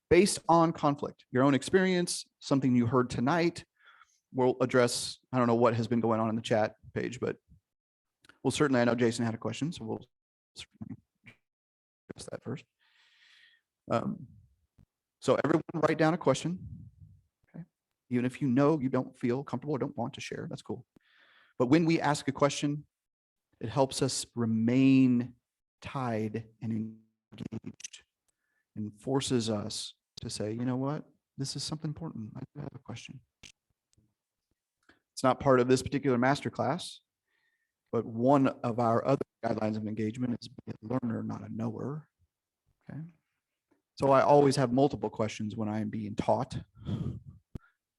based on conflict, your own experience, something you heard tonight. We'll address, I don't know what has been going on in the chat page, but we'll certainly, I know Jason had a question, so we'll certainly address that first. So everyone write down a question. Okay. Even if you know you don't feel comfortable or don't want to share, that's cool. But when we ask a question, it helps us remain tied and engaged and forces us to say, you know what, this is something important. I have a question. It's not part of this particular masterclass, but one of our other guidelines of engagement is be a learner, not a knower. Okay. So I always have multiple questions when I am being taught,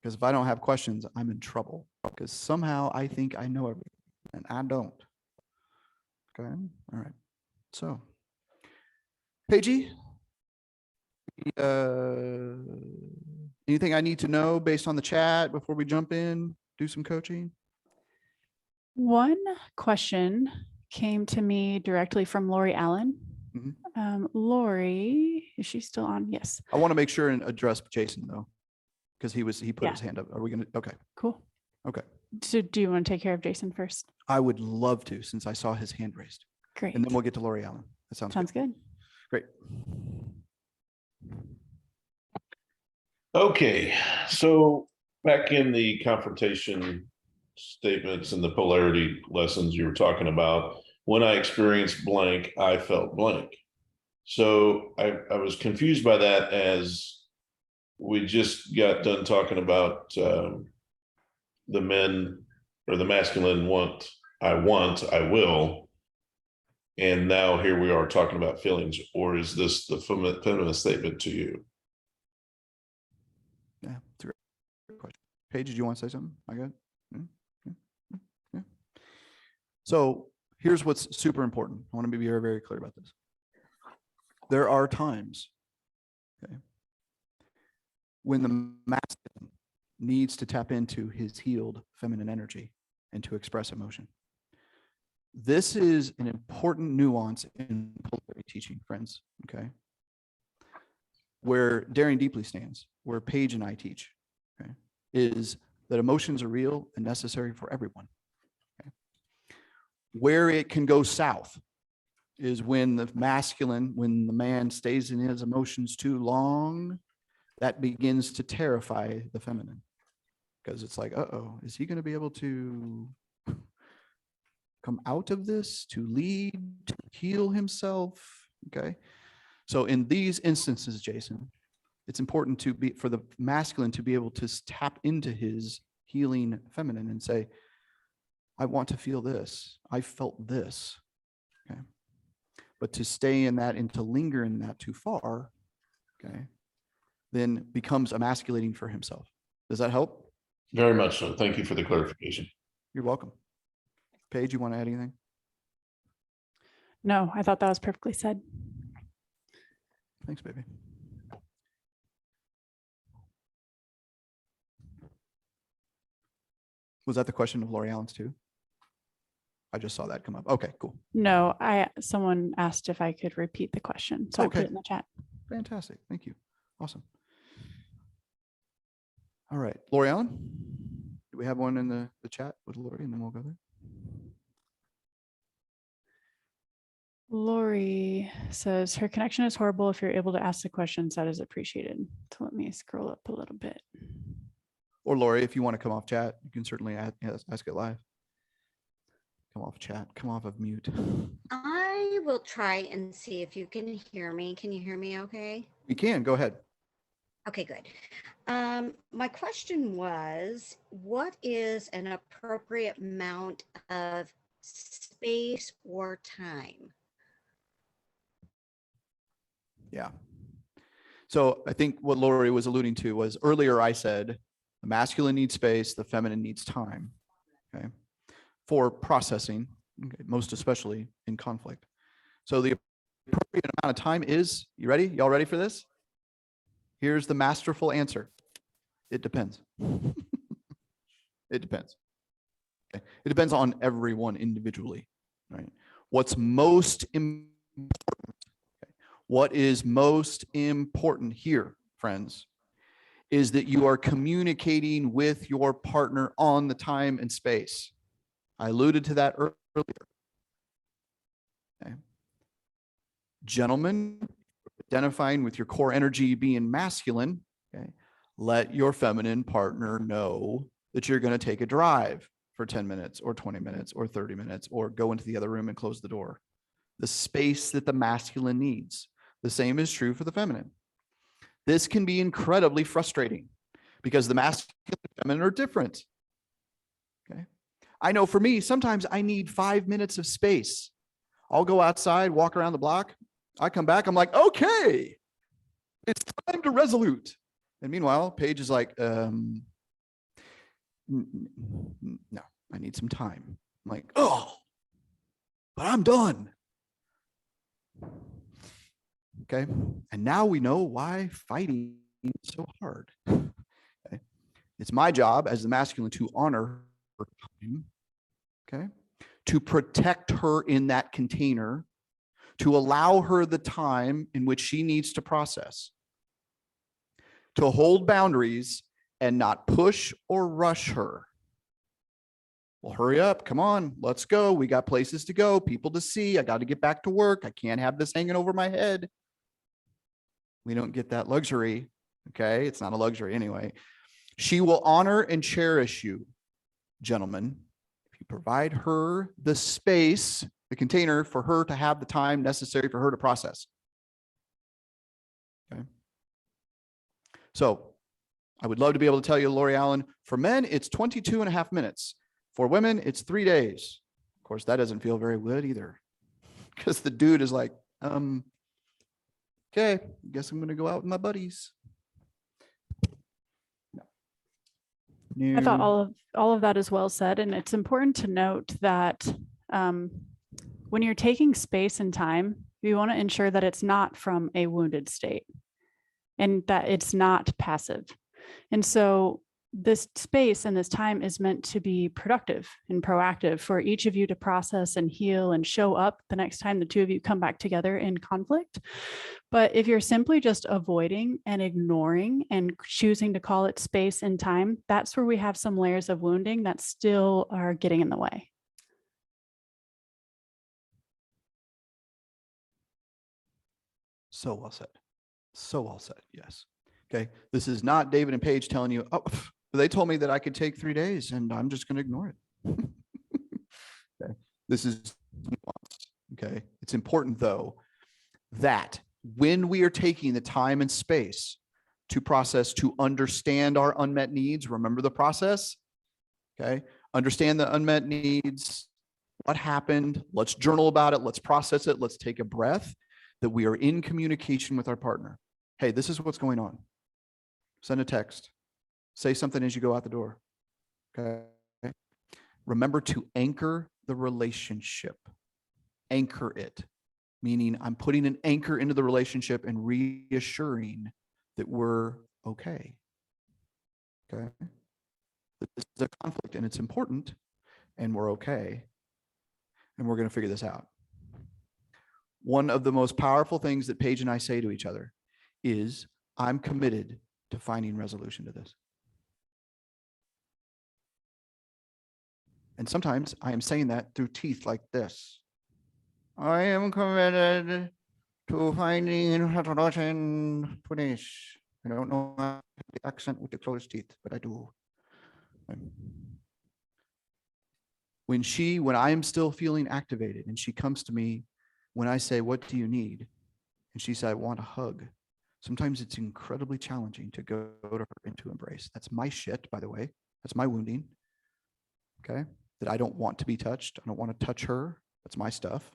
because if I don't have questions, I'm in trouble, because somehow I think I know everything and I don't. Okay. All right. So, Paigey, anything I need to know based on the chat before we jump in, do some coaching? One question came to me directly from Lori Allen. Lori, is she still on? Yes. I want to make sure and address Jason though, because he put his hand up. Are we going to? Okay. Cool. Okay. So do you want to take care of Jason first? I would love to, since I saw his hand raised. Great. And then we'll get to Lori Allen. That sounds good. Great. Okay, so back in the confrontation statements and the polarity lessons you were talking about, when I experienced blank, I felt blank. So I was confused by that, as we just got done talking about the men or the masculine I will. And now here we are talking about feelings, or is this the feminist statement to you? Yeah, it's a great question. Paige, did you want to say something? I got it. Yeah. So here's what's super important. I want to be very, very clear about this. There are times, okay, when the masculine needs to tap into his healed feminine energy and to express emotion. This is an important nuance in polarity teaching, friends, okay? Where Daring Deeply stands, where Paige and I teach, okay, is that emotions are real and necessary for everyone. Okay? Where it can go south is when the man stays in his emotions too long that begins to terrify the feminine, because it's like, uh-oh, is he going to be able to come out of this, to lead, to heal himself? Okay. So in these instances, Jason, it's important for the masculine to be able to tap into his healing feminine and say, I want to feel this. I felt this. Okay. But to stay in that and to linger in that too far, okay, then becomes emasculating for himself. Does that help? Very much so. Thank you for the clarification. You're welcome. Paige, you want to add anything? No, I thought that was perfectly said. Thanks, baby. Was that the question of Lori Allen's too? I just saw that come up. Okay, cool. No, someone asked if I could repeat the question, so I put Okay. it in the chat. Fantastic. Thank you. Awesome. All right, Lori Allen, do we have one in the chat with Lori, and then we'll go there? Lori says her connection is horrible. If you're able to ask the questions, that is appreciated. So let me scroll up a little bit. Or Lori, if you want to come off chat, you can certainly ask it live. Come off chat, come off of mute. I will try and see if you can hear me. Can you hear me okay? You can, go ahead. Okay, good. My question was, what is an appropriate amount of space or time? Yeah. So I think what Lori was alluding to was earlier I said the masculine needs space, the feminine needs time, okay, for processing, okay, most especially in conflict. So the appropriate amount of time is, you ready? Y'all ready for this? Here's the masterful answer. It depends. It depends. Okay. It depends on everyone individually, right? What's most important? What is most important here, friends, is that you are communicating with your partner on the time and space. I alluded to that earlier. Okay. Gentlemen, identifying with your core energy being masculine, okay, let your feminine partner know that you're going to take a drive for 10 minutes or 20 minutes or 30 minutes or go into the other room and close the door. The space that the masculine needs. The same is true for the feminine. This can be incredibly frustrating because the masculine and feminine are different. Okay. I know for me, sometimes I need 5 minutes of space. I'll go outside, walk around the block. I come back, I'm like, okay, it's time to resolute. And meanwhile, Paige is like, no, I need some time. I'm like, oh, but I'm done. Okay. And now we know why fighting is so hard. Okay. It's my job as the masculine to honor her time. Okay. To protect her in that container, to allow her the time in which she needs to process, to hold boundaries and not push or rush her. Well, hurry up. Come on, let's go. We got places to go, people to see. I got to get back to work. I can't have this hanging over my head. We don't get that luxury. Okay. It's not a luxury anyway. She will honor and cherish you, gentlemen, if you provide her the space, the container for her to have the time necessary for her to process. Okay. So I would love to be able to tell you, Lori Allen, for men, it's 22.5 minutes. For women, it's 3 days. Of course, that doesn't feel very good either because the dude is like, okay, I guess I'm going to go out with my buddies. I thought all of that is well said, and it's important to note that when you're taking space and time, you want to ensure that it's not from a wounded state and that it's not passive. And so this space and this time is meant to be productive and proactive for each of you to process and heal and show up the next time the two of you come back together in conflict. But if you're simply just avoiding and ignoring and choosing to call it space and time, that's where we have some layers of wounding that still are getting in the way. So well said. So well said. Yes. Okay. This is not David and Paige telling you, oh, they told me that I could take 3 days and I'm just going to ignore it. Okay. This is nuance. Okay. It's important though, that when we are taking the time and space to process, to understand our unmet needs, remember the process. Okay. Understand the unmet needs. What happened? Let's journal about it. Let's process it. Let's take a breath, that we are in communication with our partner. Hey, this is what's going on. Send a text. Say something as you go out the door. Okay. Remember to anchor the relationship. Anchor it, meaning I'm putting an anchor into the relationship and reassuring that we're okay. Okay. This is a conflict and it's important and we're okay. And we're going to figure this out. One of the most powerful things that Paige and I say to each other is, I'm committed to finding resolution to this. And sometimes I am saying that through teeth like this. I am committed to finding resolution to this. I don't know the accent with the closed teeth, but I do. When I am still feeling activated and she comes to me, when I say, what do you need? And she said, I want a hug. Sometimes it's incredibly challenging to go to her and to embrace. That's my shit, by the way. That's my wounding. Okay. That I don't want to be touched. I don't want to touch her. That's my stuff.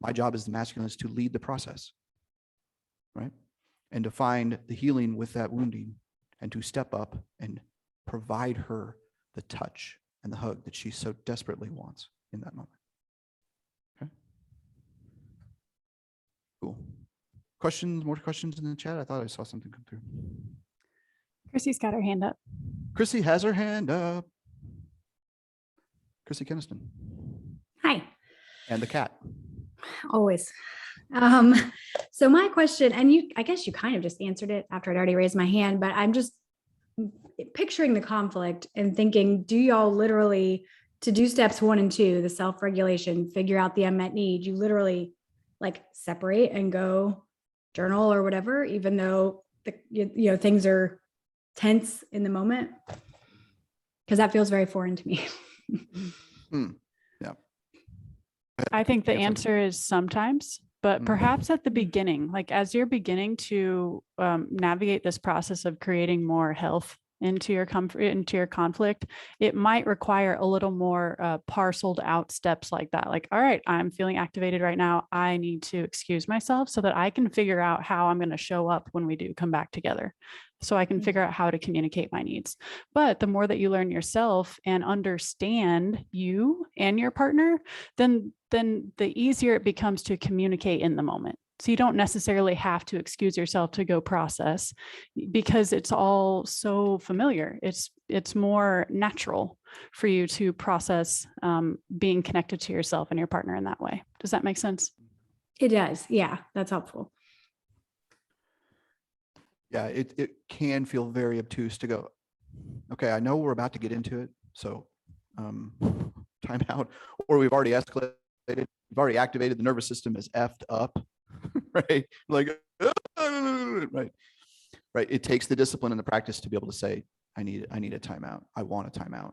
My job as the masculine is to lead the process. Right. And to find the healing with that wounding and to step up and provide her the touch and the hug that she so desperately wants in that moment. Okay. Cool. Questions, more questions in the chat? I thought I saw something come through. Chrissy's got her hand up. Chrissy has her hand up. Chrissy Keniston. Hi. And the cat. Always. So my question, and I guess you kind of just answered it after I'd already raised my hand, but I'm just picturing the conflict and thinking, do y'all literally, to do steps 1 and 2, the self-regulation, figure out the unmet need, you literally like separate and go journal or whatever, even though things are tense in the moment? Because that feels very foreign to me. Yeah. I think the answer is sometimes, but perhaps at the beginning, like as you're beginning to navigate this process of creating more health into your comfort, into your conflict, it might require a little more parceled out steps like that. Like, all right, I'm feeling activated right now. I need to excuse myself so that I can figure out how I'm going to show up when we do come back together. So I can figure out how to communicate my needs. But the more that you learn yourself and understand you and your partner, then the easier it becomes to communicate in the moment. So you don't necessarily have to excuse yourself to go process, because it's all so familiar. It's more natural for you to process being connected to yourself and your partner in that way. Does that make sense? It does. Yeah, that's helpful. Yeah, it can feel very obtuse to go, okay, I know we're about to get into it, so time out, or we've already escalated, we've already activated, the nervous system is effed up, right? Like, right. It takes the discipline and the practice to be able to say, I need a timeout. I want a timeout.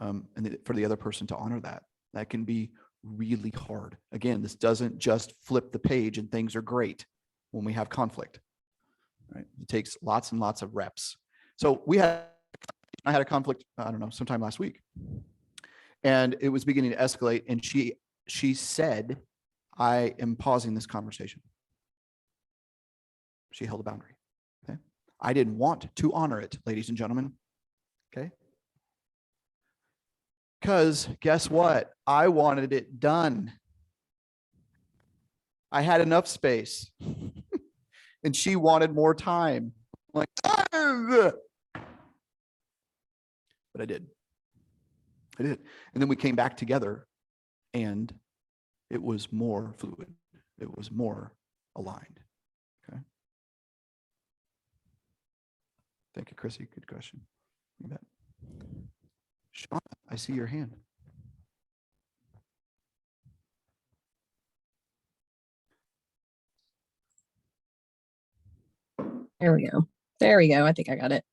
And for the other person to honor that can be really hard. Again, this doesn't just flip the page and things are great when we have conflict. Right? It takes lots and lots of reps. So I had a conflict, I don't know, sometime last week, and it was beginning to escalate. And she said, I am pausing this conversation. She held a boundary. Okay. I didn't want to honor it, ladies and gentlemen. Okay. Because guess what? I wanted it done. I had enough space. And she wanted more time. I'm like, but I did. And then we came back together and it was more fluid. It was more aligned. Okay. Thank you, Chrissy. Good question. You bet. Shauna, I see your hand. There we go. There we go. I think I got it.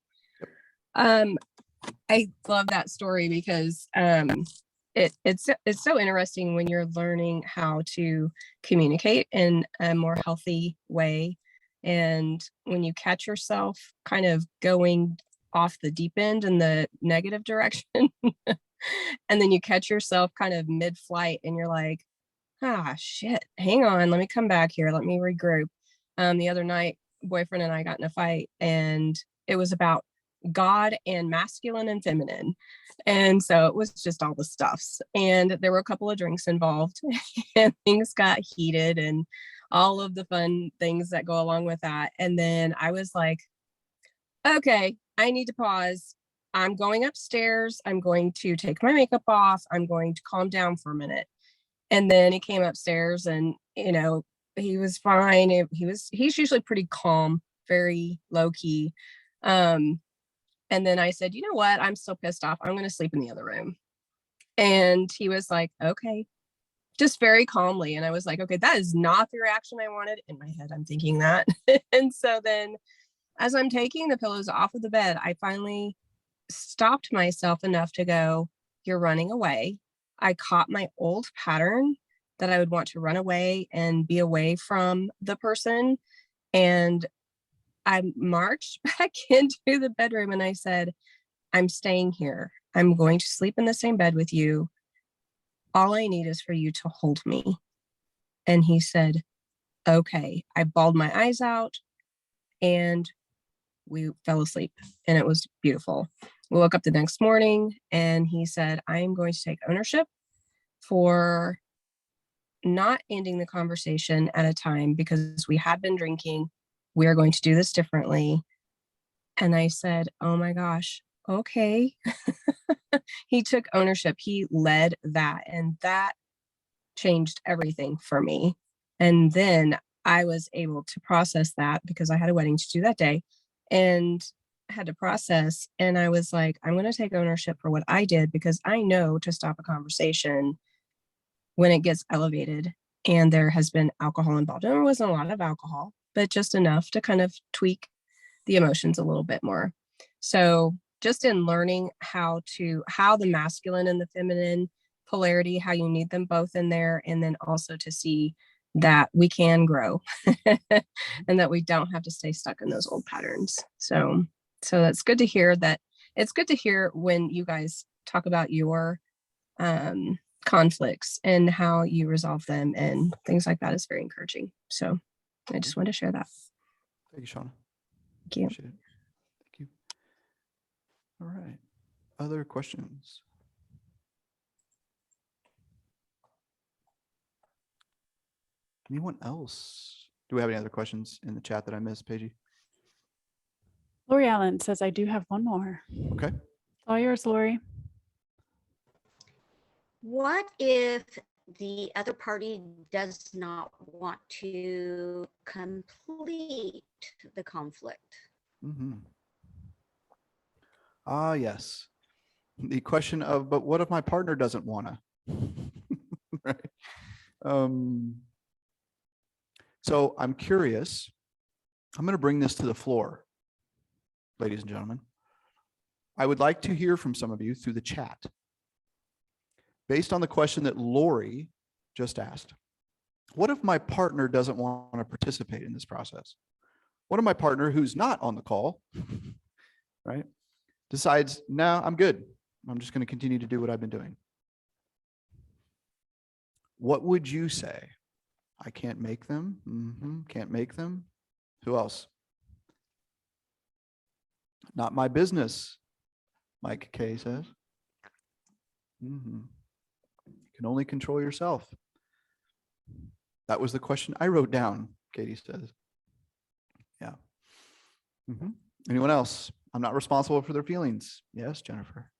I love that story because it's so interesting when you're learning how to communicate in a more healthy way. And when you catch yourself kind of going off the deep end in the negative direction, and then you catch yourself kind of mid-flight and you're like, ah, shit, hang on, let me come back here. Let me regroup. The other night, boyfriend and I got in a fight, and it was about God and masculine and feminine. And so it was just all the stuffs. And there were a couple of drinks involved and things got heated and all of the fun things that go along with that. And then I was like, okay, I need to pause. I'm going upstairs. I'm going to take my makeup off. I'm going to calm down for a minute. And then he came upstairs and, you know, he was fine. He's usually pretty calm, very low key. And then I said, you know what? I'm so pissed off. I'm going to sleep in the other room. And he was like, okay, just very calmly. And I was like, okay, that is not the reaction I wanted. In my head, I'm thinking that. And so then as I'm taking the pillows off of the bed, I finally stopped myself enough to go, you're running away. I caught my old pattern that I would want to run away and be away from the person. And I marched back into the bedroom and I said, I'm staying here. I'm going to sleep in the same bed with you. All I need is for you to hold me. And he said, okay. I bawled my eyes out and we fell asleep and it was beautiful. We woke up the next morning and he said, I am going to take ownership for not ending the conversation at a time because we had been drinking. We are going to do this differently. And I said, oh my gosh, okay. He took ownership. He led that, and that changed everything for me. And then I was able to process that because I had a wedding to do that day and had to process. And I was like, I'm going to take ownership for what I did because I know to stop a conversation when it gets elevated and there has been alcohol involved. And there wasn't a lot of alcohol, but just enough to kind of tweak the emotions a little bit more. So just in learning how the masculine and the feminine polarity, how you need them both in there. And then also to see that we can grow and that we don't have to stay stuck in those old patterns. So that's good to hear that. It's good to hear when you guys talk about your conflicts and how you resolve them and things like that is very encouraging. So I just wanted to share that. Thank you, Shauna. Thank you. Appreciate it. Thank you. All right. Other questions? Anyone else? Do we have any other questions in the chat that I missed, Paige? Lori Allen says, I do have one more. Okay. All yours, Lori. What if the other party does not want to complete the conflict? Mm-hmm. Ah, yes. The question of, but what if my partner doesn't want to? Right. So I'm curious. I'm going to bring this to the floor, ladies and gentlemen. I would like to hear from some of you through the chat. Based on the question that Lori just asked, what if my partner doesn't want to participate in this process? What if my partner who's not on the call, right, decides, no, I'm good. I'm just going to continue to do what I've been doing. What would you say? I can't make them. Mm-hmm. Can't make them. Who else? Not my business, Mike K says. Mm-hmm. You can only control yourself. That was the question I wrote down, Katie says. Yeah. Mm-hmm. Anyone else? I'm not responsible for their feelings. Yes, Jennifer.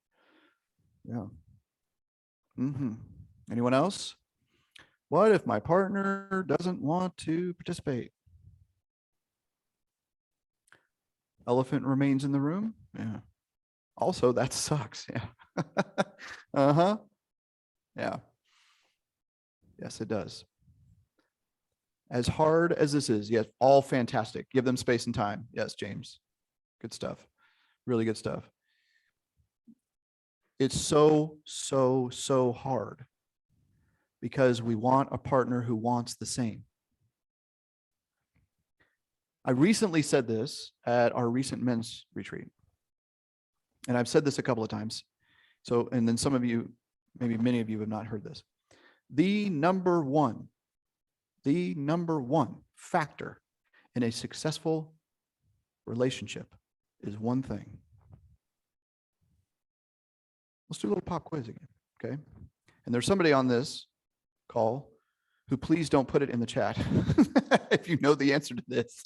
Yeah. Mm-hmm. Anyone else? What if my partner doesn't want to participate? Elephant remains in the room. Yeah. Also, that sucks. Yeah. Uh-huh. Yeah. Yes, it does. As hard as this is, yes, all fantastic. Give them space and time. Yes, James. Good stuff. Really good stuff. It's so hard because we want a partner who wants the same. I recently said this at our recent men's retreat. And I've said this a couple of times. So, and then some of you, maybe many of you have not heard this. The number one factor in a successful relationship is one thing. Let's do a little pop quiz again, okay? And there's somebody on this call who please don't put it in the chat if you know the answer to this.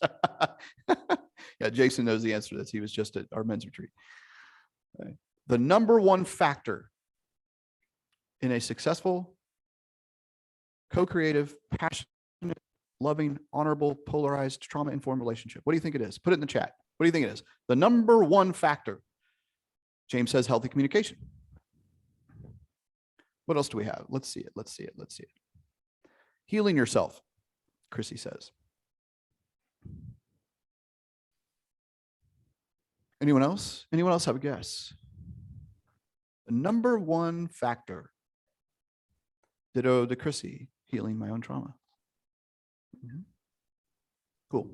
Yeah, Jason knows the answer to this. He was just at our men's retreat. Okay. The number one factor in a successful, co-creative, passionate, loving, honorable, polarized, trauma-informed relationship. What do you think it is? Put it in the chat. What do you think it is? The number one factor. James says healthy communication. What else do we have? Let's see it. Let's see it. Let's see it. Healing yourself, Chrissy says. Anyone else? Anyone else have a guess? The number one factor. Ditto to Chrissy, healing my own trauma. Cool.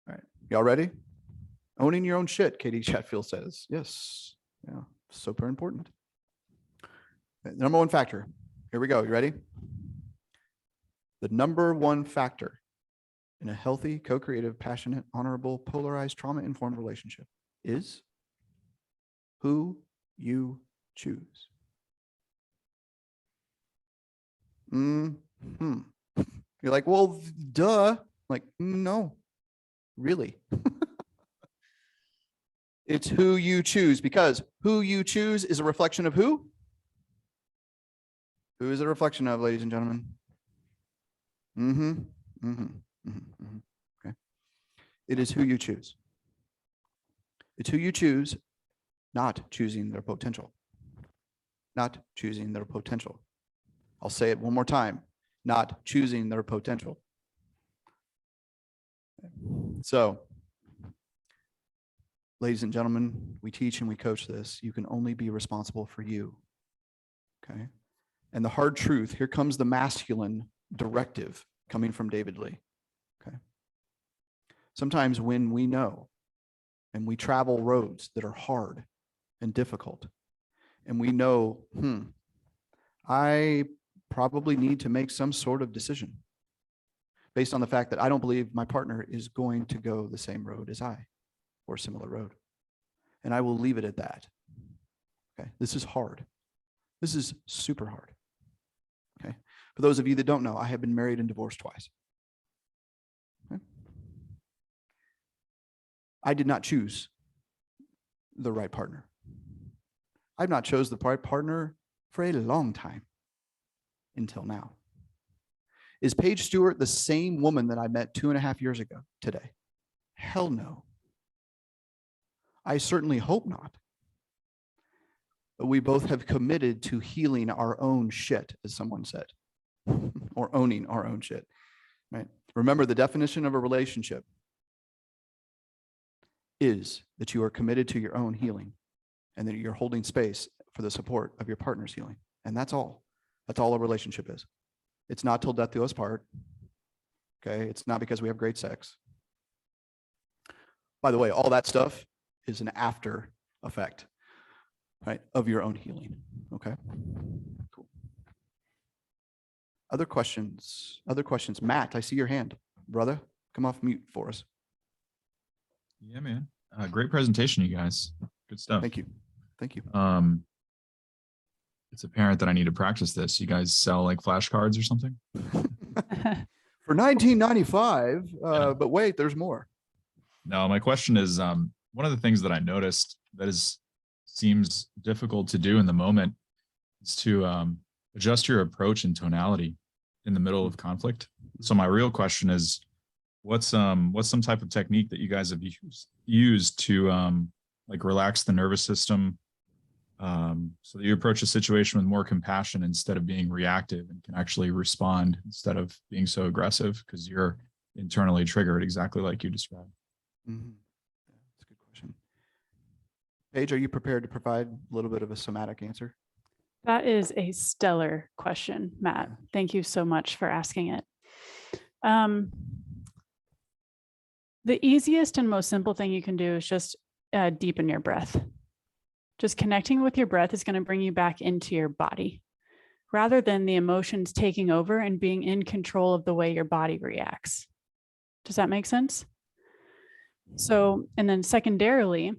All right. Y'all ready? Owning your own shit, Katie Chatfield says. Yes. Yeah. Super important. Okay, the number one factor. Here we go. You ready? The number one factor in a healthy, co-creative, passionate, honorable, polarized, trauma-informed relationship is who you choose. You're like, well, duh. Like, no, really. It's who you choose, because who you choose is a reflection of who? Who is a reflection of, ladies and gentlemen? Okay. It is who you choose. It's who you choose, not choosing their potential. Not choosing their potential. I'll say it one more time. Not choosing their potential. So, ladies and gentlemen, we teach and we coach this. You can only be responsible for you. Okay. And the hard truth, here comes the masculine directive coming from David Lee. Okay. Sometimes when we know and we travel roads that are hard and difficult, and we know, I probably need to make some sort of decision based on the fact that I don't believe my partner is going to go the same road as I, or a similar road. And I will leave it at that. Okay. This is hard. This is super hard. Okay. For those of you that don't know, I have been married and divorced twice. Okay. I did not choose the right partner. I've not chose the right partner for a long time until now. Is Paige Stewart the same woman that I met 2.5 years ago today? Hell no. I certainly hope not. But we both have committed to healing our own shit, as someone said, or owning our own shit, right? Remember, the definition of a relationship is that you are committed to your own healing and that you're holding space for the support of your partner's healing. And that's all. That's all a relationship is. It's not till death do us part. Okay. It's not because we have great sex. By the way, all that stuff is an after effect, right, of your own healing. Okay. Cool. Other questions? Other questions? Matt, I see your hand. Brother, come off mute for us. Yeah, man. Great presentation, you guys. Good stuff. Thank you. Thank you. It's apparent that I need to practice this. You guys sell like flashcards or something? For $19.95, but wait, there's more. No, my question is, one of the things that I noticed that seems difficult to do in the moment is to adjust your approach and tonality in the middle of conflict. So my real question is, what's some type of technique that you guys have used to like relax the nervous system so that you approach a situation with more compassion instead of being reactive, and can actually respond instead of being so aggressive because you're internally triggered, exactly like you described. Mm-hmm. That's a good question. Paige, are you prepared to provide a little bit of a somatic answer? That is a stellar question, Matt. Thank you so much for asking it. The easiest and most simple thing you can do is just deepen your breath. Just connecting with your breath is going to bring you back into your body, rather than the emotions taking over and being in control of the way your body reacts. Does that make sense? So, and then secondarily,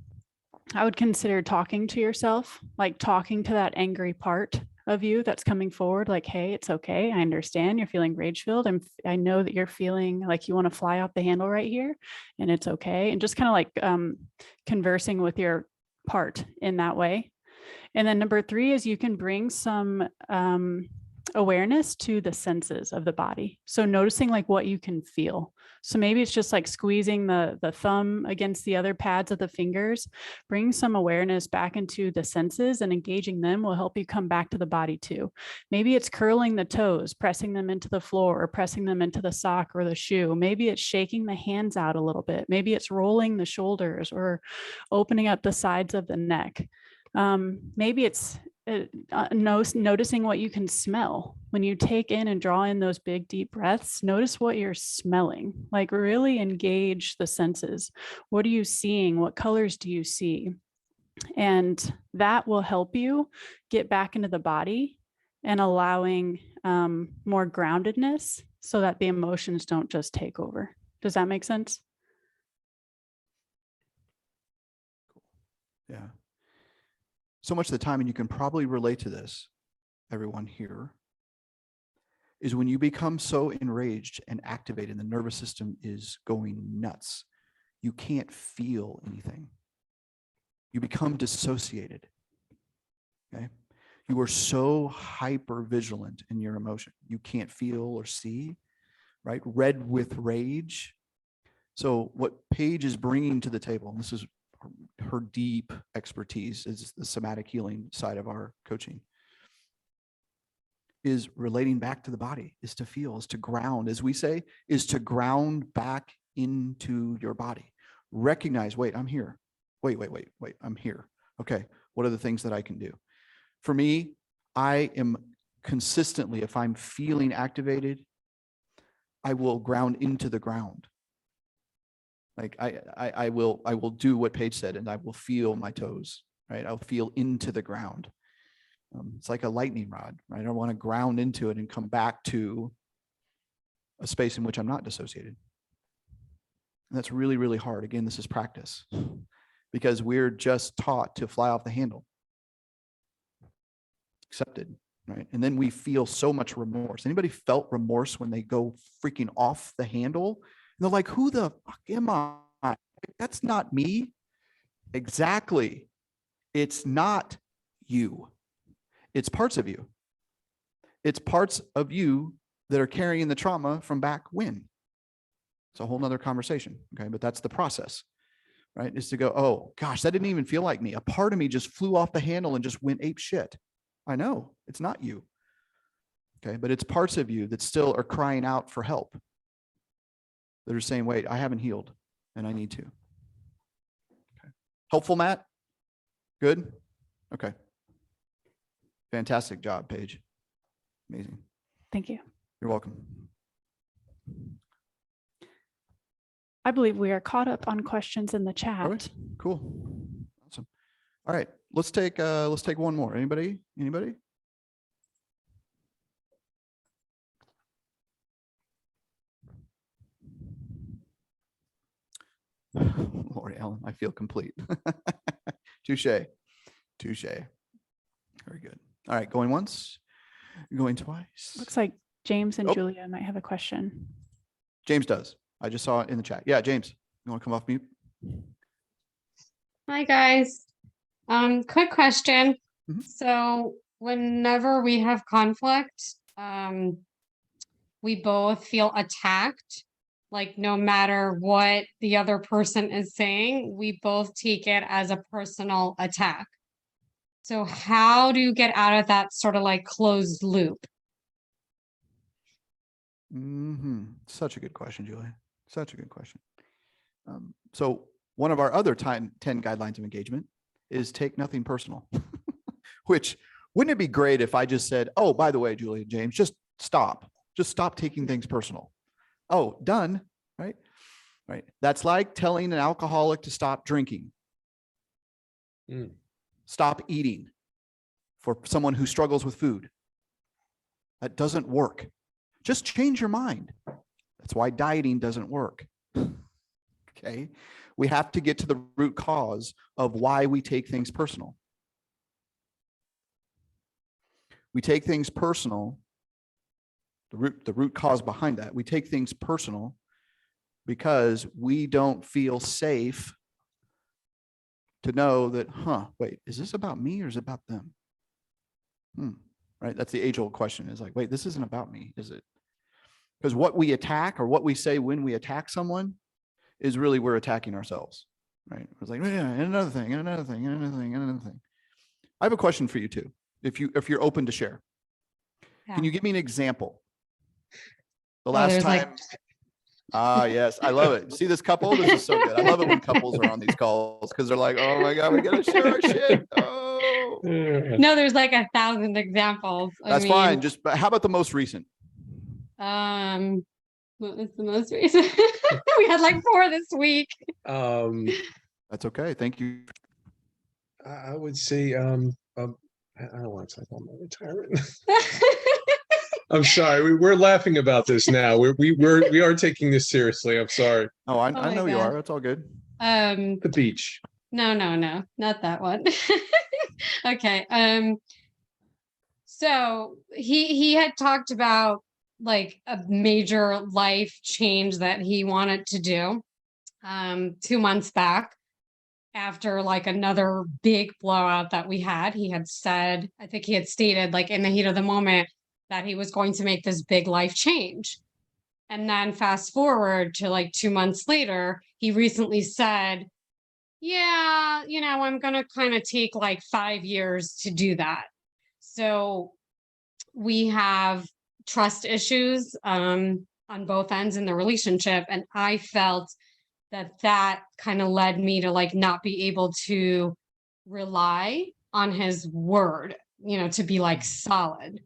I would consider talking to yourself, like talking to that angry part of you that's coming forward, like, hey, it's okay. I understand you're feeling rage filled. I know that you're feeling like you want to fly off the handle right here, and it's okay. And just kind of like conversing with your part in that way. And then number 3 is you can bring some awareness to the senses of the body. So noticing like what you can feel. So maybe it's just like squeezing the thumb against the other pads of the fingers. Bring some awareness back into the senses, and engaging them will help you come back to the body too. Maybe it's curling the toes, pressing them into the floor, or pressing them into the sock or the shoe. Maybe it's shaking the hands out a little bit. Maybe it's rolling the shoulders or opening up the sides of the neck. Maybe it's noticing what you can smell when you take in and draw in those big deep breaths. Notice what you're smelling, like really engage the senses. What are you seeing? What colors do you see? And that will help you get back into the body and allowing more groundedness so that the emotions don't just take over. Does that make sense? Yeah. So much of the time, and you can probably relate to this, everyone here, is when you become so enraged and activated, the nervous system is going nuts. You can't feel anything. You become dissociated. Okay. You are so hyper vigilant in your emotion. You can't feel or see, right? Red with rage. So what Paige is bringing to the table, and this is her deep expertise, is the somatic healing side of our coaching, is relating back to the body, is to feel, is to ground, as we say, is to ground back into your body. Recognize, wait, I'm here. Wait, I'm here. Okay, what are the things that I can do? For me, I am consistently, if I'm feeling activated, I will ground into the ground. Like I will do what Paige said, and I will feel my toes, right? I'll feel into the ground. It's like a lightning rod, right? I want to ground into it and come back to a space in which I'm not dissociated. And that's really, really hard. Again, this is practice, because we're just taught to fly off the handle. Accepted, right? And then we feel so much remorse. Anybody felt remorse when they go freaking off the handle? And they're like, who the fuck am I? That's not me. Exactly. It's not you. It's parts of you. It's parts of you that are carrying the trauma from back when. It's a whole nother conversation, okay? But that's the process, right? Is to go, oh gosh, that didn't even feel like me. A part of me just flew off the handle and just went ape shit. I know, it's not you, okay? But it's parts of you that still are crying out for help, that are saying, wait, I haven't healed and I need to. Okay. Helpful, Matt? Good? Okay. Fantastic job, Paige. Amazing. Thank you. You're welcome. I believe we are caught up on questions in the chat. All right. Cool. Awesome. All right. Let's take one more. Anybody? Lori Ellen, I feel complete. Touche. Very good. All right, going once, going twice. Looks like James and Julia might have a question. James does. I just saw it in the chat. Yeah, James, you want to come off mute? Hi guys. Quick question. So whenever we have conflict, we both feel attacked. Like no matter what the other person is saying, we both take it as a personal attack. So how do you get out of that sort of like closed loop? Such a good question, Julia. Such a good question. So one of our other 10 guidelines of engagement is take nothing personal, which wouldn't it be great if I just said, oh, by the way, Julia, James, just stop taking things personal. Oh, done. Right. Right. That's like telling an alcoholic to stop drinking. Stop eating for someone who struggles with food. That doesn't work. Just change your mind. That's why dieting doesn't work. Okay. We have to get to the root cause of why we take things personal. We take things personal. The root cause behind that. We take things personal because we don't feel safe to know that, wait, is this about me or is it about them? Right? That's the age-old question, is like, wait, this isn't about me, is it? Because what we attack or what we say when we attack someone is really we're attacking ourselves, right? It's like, yeah, and another thing, and another thing, and another thing, and another thing. I have a question for you too, if you're open to share. Yeah. Can you give me an example? The Oh, last there's time. Yes, I love it. See this couple? This is so good. I love it when couples are on these calls because they're like, oh my God, we gotta share our shit. Oh. No, there's like 1,000 examples. That's fine. Just how about the most recent? What was the most recent? We had like 4 this week. That's okay. Thank you. I would say I don't want to talk about my retirement. I'm sorry. We're laughing about this now. We are taking this seriously. I'm sorry. Oh, I my know you God. are. That's all good. The beach. No, not that one. Okay. So he had talked about like a major life change that he wanted to do 2 months back after like another big blowout that we had. He had said, I think he had stated like in the heat of the moment that he was going to make this big life change. And then fast forward to like 2 months later, he recently said, yeah, I'm going to kind of take like 5 years to do that. So we have trust issues on both ends in the relationship. And I felt that kind of led me to like not be able to rely on his word, to be like solid.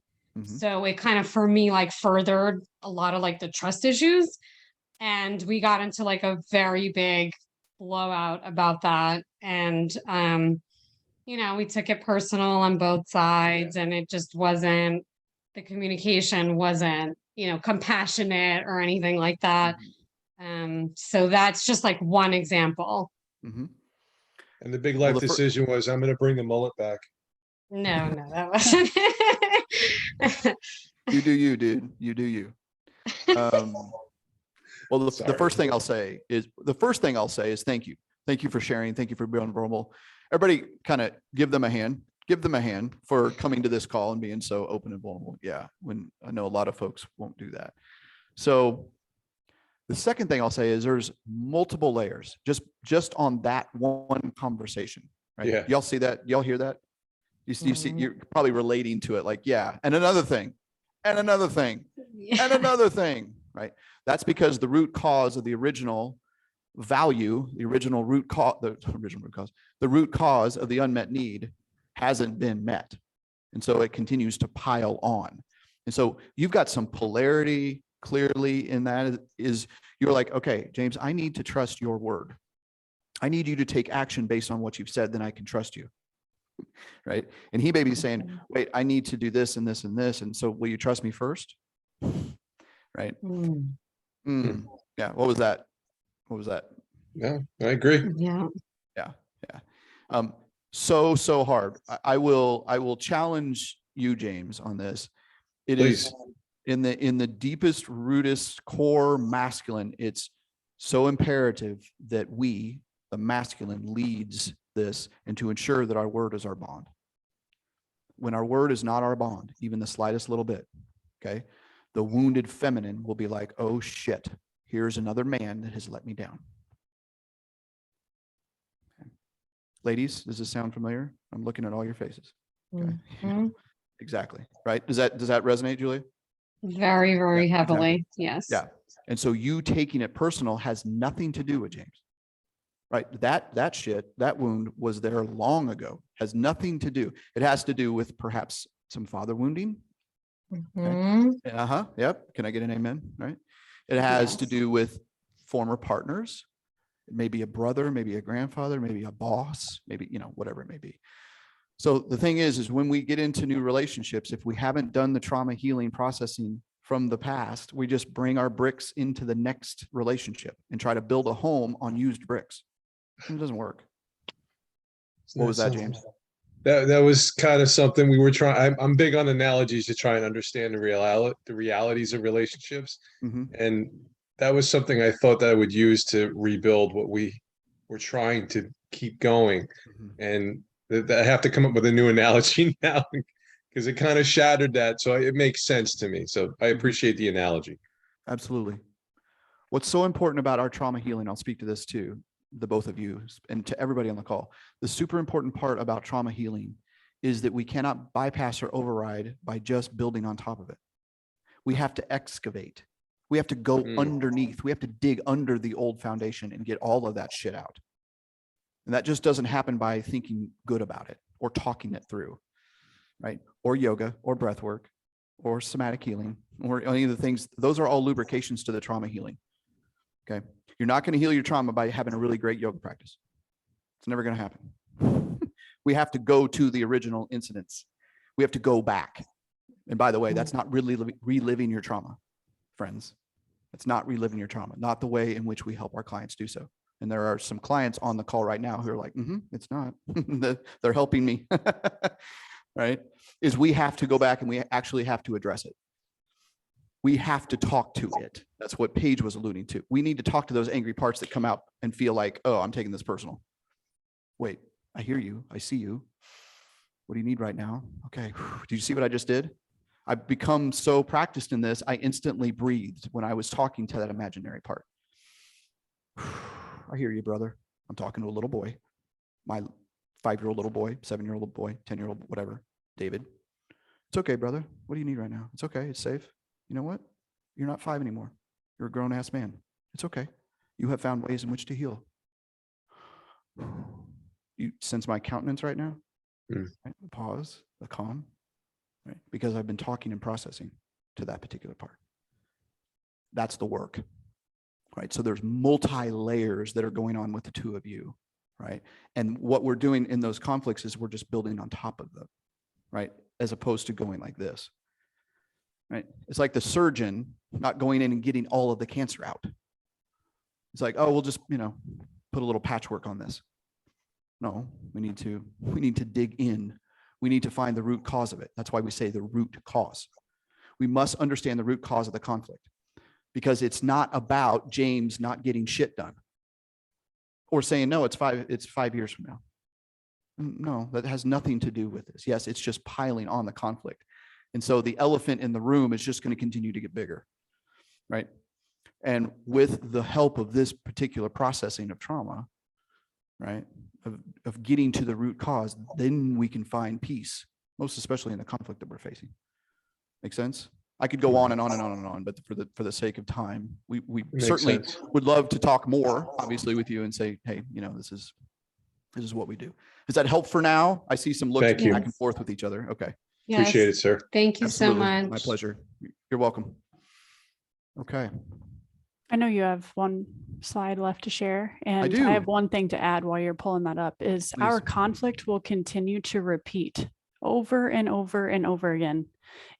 So it kind of, for me, like furthered a lot of like the trust issues. And we got into like a very big blowout about that. And, we took it personal on both sides, and it just wasn't, the communication wasn't, compassionate or anything like that. So that's just like one example. And the big life decision was, I'm going to bring the mullet back. No, that wasn't it. You do you, dude. You do you. Well, the first thing I'll say is thank you. Thank you for sharing. Thank you for being vulnerable. Everybody kind of give them a hand for coming to this call and being so open and vulnerable. Yeah. When I know a lot of folks won't do that. So the second thing I'll say is there's multiple layers just on that one conversation, right? Yeah. Y'all see that? Y'all hear that? You see, you're probably relating to it like, yeah. And another thing, and another thing, and another thing, right? That's because the root cause of the original value, the root cause of the unmet need hasn't been met. And so it continues to pile on. And so you've got some polarity clearly in that is you're like, okay, James, I need to trust your word. I need you to take action based on what you've said, then I can trust you. Right. And he may be saying, wait, I need to do this and this and this. And so will you trust me first? Right. Yeah. What was that? Yeah, I agree. Yeah. So hard. I will challenge you, James, on this. It Please. is in the deepest, rootest core masculine. It's so imperative that we, the masculine, leads this and to ensure that our word is our bond. When our word is not our bond, even the slightest little bit, okay, the wounded feminine will be like, oh shit, here's another man that has let me down. Okay. Ladies, does this sound familiar? I'm looking at all your faces. Okay. Mhm. Exactly. Right. Does that resonate, Julia? Very, very Yeah, exactly. heavily. Yes. Yeah. And so you taking it personal has nothing to do with James. Right. That shit, that wound was there long ago, has nothing to do. It has to do with perhaps some father wounding. Mhm. Uh-huh. Yep. Can I get an amen? Right. It has to Yes. do with former partners, maybe a brother, maybe a grandfather, maybe a boss, maybe, whatever it may be. So the thing is when we get into new relationships, if we haven't done the trauma healing processing from the past, we just bring our bricks into the next relationship and try to build a home on used bricks. It doesn't work. What was that, James? That was kind of something we were trying. I'm big on analogies to try and understand the realities of relationships. Mm-hmm. And that was something I thought that I would use to rebuild what we were trying to keep going. Mm-hmm. And I have to come up with a new analogy now because it kind of shattered that. So it makes sense to me. So I appreciate the analogy. Absolutely. What's so important about our trauma healing, I'll speak to this too, the both of you and to everybody on the call. The super important part about trauma healing is that we cannot bypass or override by just building on top of it. We have to excavate. We have to go underneath. We have to dig under the old foundation and get all of that shit out. And that just doesn't happen by thinking good about it or talking it through, right? Or yoga or breath work or somatic healing or any of the things. Those are all lubrications to the trauma healing. Okay. You're not going to heal your trauma by having a really great yoga practice. It's never going to happen. We have to go to the original incidents. We have to go back. And by the way, that's not really reliving your trauma, friends. That's not reliving your trauma, not the way in which we help our clients do so. And there are some clients on the call right now who are like, it's not. They're helping me, right? Is we have to go back and we actually have to address it. We have to talk to it. That's what Paige was alluding to. We need to talk to those angry parts that come out and feel like, oh, I'm taking this personal. Wait, I hear you. I see you. What do you need right now? Okay. Did you see what I just did? I've become so practiced in this, I instantly breathed when I was talking to that imaginary part. I hear you, brother. I'm talking to a little boy, my 5-year-old little boy, 7-year-old boy, 10-year-old, whatever, David. It's okay, brother. What do you need right now? It's okay. It's safe. You know what? You're not 5 anymore. You're a grown-ass man. It's okay. You have found ways in which to heal. You sense my countenance right now? Right? The pause, the calm, right? Because I've been talking and processing to that particular part. That's the work, right? So there's multi-layers that are going on with the two of you, right? And what we're doing in those conflicts is we're just building on top of them, right? As opposed to going like this. Right? It's like the surgeon not going in and getting all of the cancer out. It's like, oh, we'll just, put a little patchwork on this. No, we need to dig in. We need to find the root cause of it. That's why we say the root cause. We must understand the root cause of the conflict because it's not about James not getting shit done or saying, no, it's 5 years from now. No, that has nothing to do with this. Yes, it's just piling on the conflict. And so the elephant in the room is just going to continue to get bigger, right? And with the help of this particular processing of trauma, right, of getting to the root cause, then we can find peace, most especially in the conflict that we're facing. Make sense? I could go on and on and on and on, but for the sake of time, we certainly would love to talk more, obviously, with you and say, hey, this is what we do. Does that help for now? I see some looks back and forth with each other. Okay. Yes. Appreciate it, sir. Thank you Absolutely. so much. My pleasure. You're welcome. Okay. I know you have one slide left to share, and do. I have one thing to add while you're pulling that up is Please. our conflict will continue to repeat over and over and over again.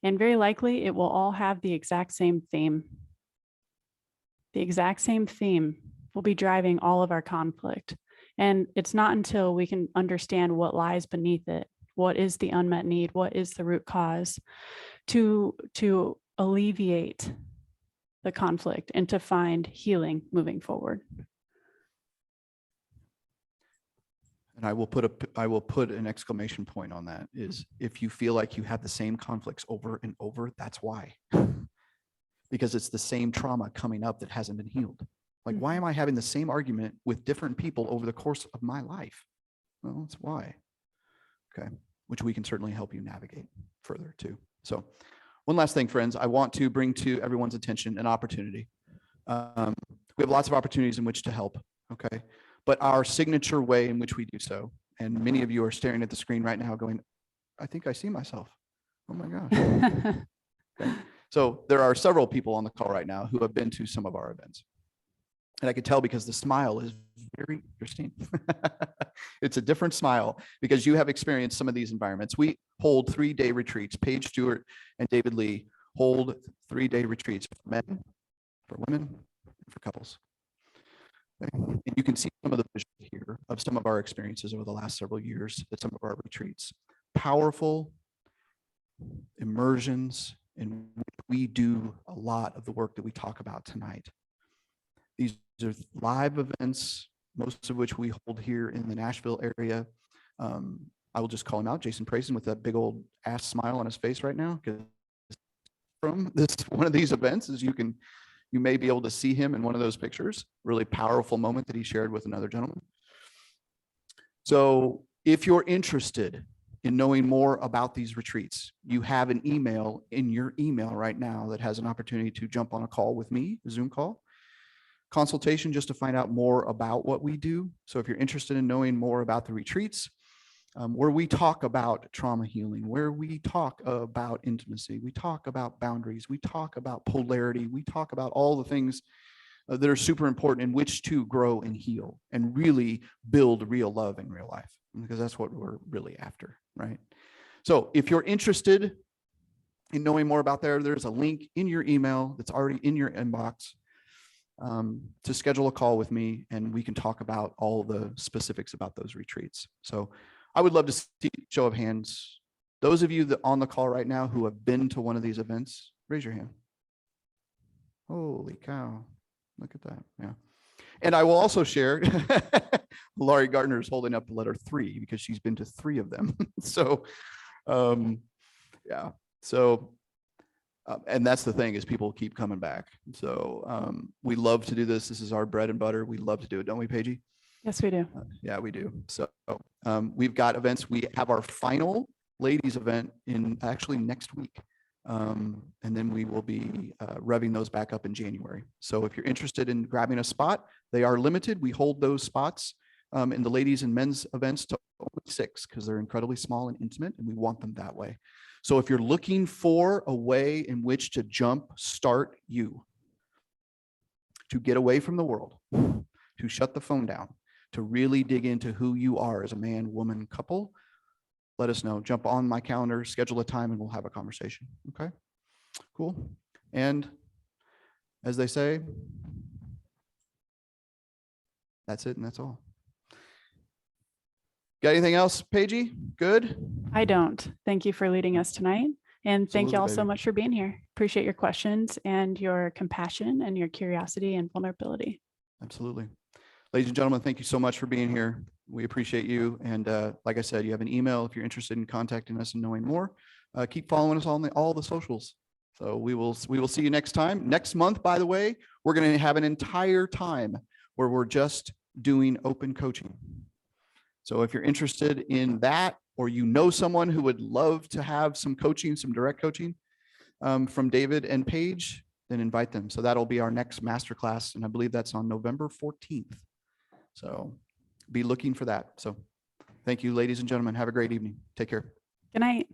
And very likely it will all have the exact same theme. The exact same theme will be driving all of our conflict. And it's not until we can understand what lies beneath it, what is the unmet need, what is the root cause, to alleviate the conflict and to find healing moving forward. And I will put an exclamation point on that is if you feel like you have the same conflicts over and over, that's why. Because it's the same trauma coming up that hasn't been healed. Like, why am I having the same argument with different people over the course of my life? Well, that's why. okay, which we can certainly help you navigate further too. So one last thing, friends, I want to bring to everyone's attention an opportunity. We have lots of opportunities in which to help, okay? But our signature way in which we do so, and many of you are staring at the screen right now going, I think I see myself. Oh my gosh. Okay. So there are several people on the call right now who have been to some of our events. And I could tell because the smile is very interesting. It's a different smile because you have experienced some of these environments. We hold 3-day retreats. Paige Stewart and David Lee hold 3-day retreats for men, for women, and for couples. Okay. And you can see some of the visuals here of some of our experiences over the last several years at some of our retreats. Powerful immersions in which we do a lot of the work that we talk about tonight. These are live events, most of which we hold here in the Nashville area. I will just call him out, Jason Prayson, with that big old ass smile on his face right now. Because from this one of these events, as you may be able to see him in one of those pictures. Really powerful moment that he shared with another gentleman. So if you're interested in knowing more about these retreats, you have an email in your email right now that has an opportunity to jump on a call with me, a Zoom call. Consultation just to find out more about what we do. So if you're interested in knowing more about the retreats, where we talk about trauma healing, where we talk about intimacy, we talk about boundaries, we talk about polarity, we talk about all the things that are super important in which to grow and heal and really build real love in real life, because that's what we're really after, right? So if you're interested in knowing more about there's a link in your email that's already in your inbox to schedule a call with me, and we can talk about all the specifics about those retreats. So I would love to see a show of hands. Those of you that on the call right now who have been to one of these events, raise your hand. Holy cow. Look at that. Yeah. And I will also share, Laurie Gardner is holding up the letter 3 because she's been to 3 of them. So, yeah. So, and that's the thing is people keep coming back. So we love to do this. This is our bread and butter. We love to do it. Don't we, Paigey? Yes, we do. Yeah, we do. So we've got events. We have our final ladies event in actually next week. And then we will be revving those back up in January. So if you're interested in grabbing a spot, they are limited. We hold those spots in the ladies and men's events to only 6 because they're incredibly small and intimate, and we want them that way. So if you're looking for a way in which to start you, to get away from the world, to shut the phone down, to really dig into who you are as a man, woman, couple, let us know. Jump on my calendar, schedule a time, and we'll have a conversation. Okay, cool. And as they say, that's it and that's all. Got anything else, Paigey? Good? I don't. Thank you for leading us tonight. And thank you all Absolutely, so baby. much for being here. Appreciate your questions and your compassion and your curiosity and vulnerability. Absolutely. Ladies and gentlemen, thank you so much for being here. We appreciate you. And like I said, you have an email if you're interested in contacting us and knowing more. Keep following us on all the socials. So we will see you next time. Next month, by the way, we're going to have an entire time where we're just doing open coaching. So if you're interested in that, or you know someone who would love to have some coaching, some direct coaching from David and Paige, then invite them. So that'll be our next masterclass. And I believe that's on November 14th. So be looking for that. So thank you, ladies and gentlemen. Have a great evening. Take care. Good night.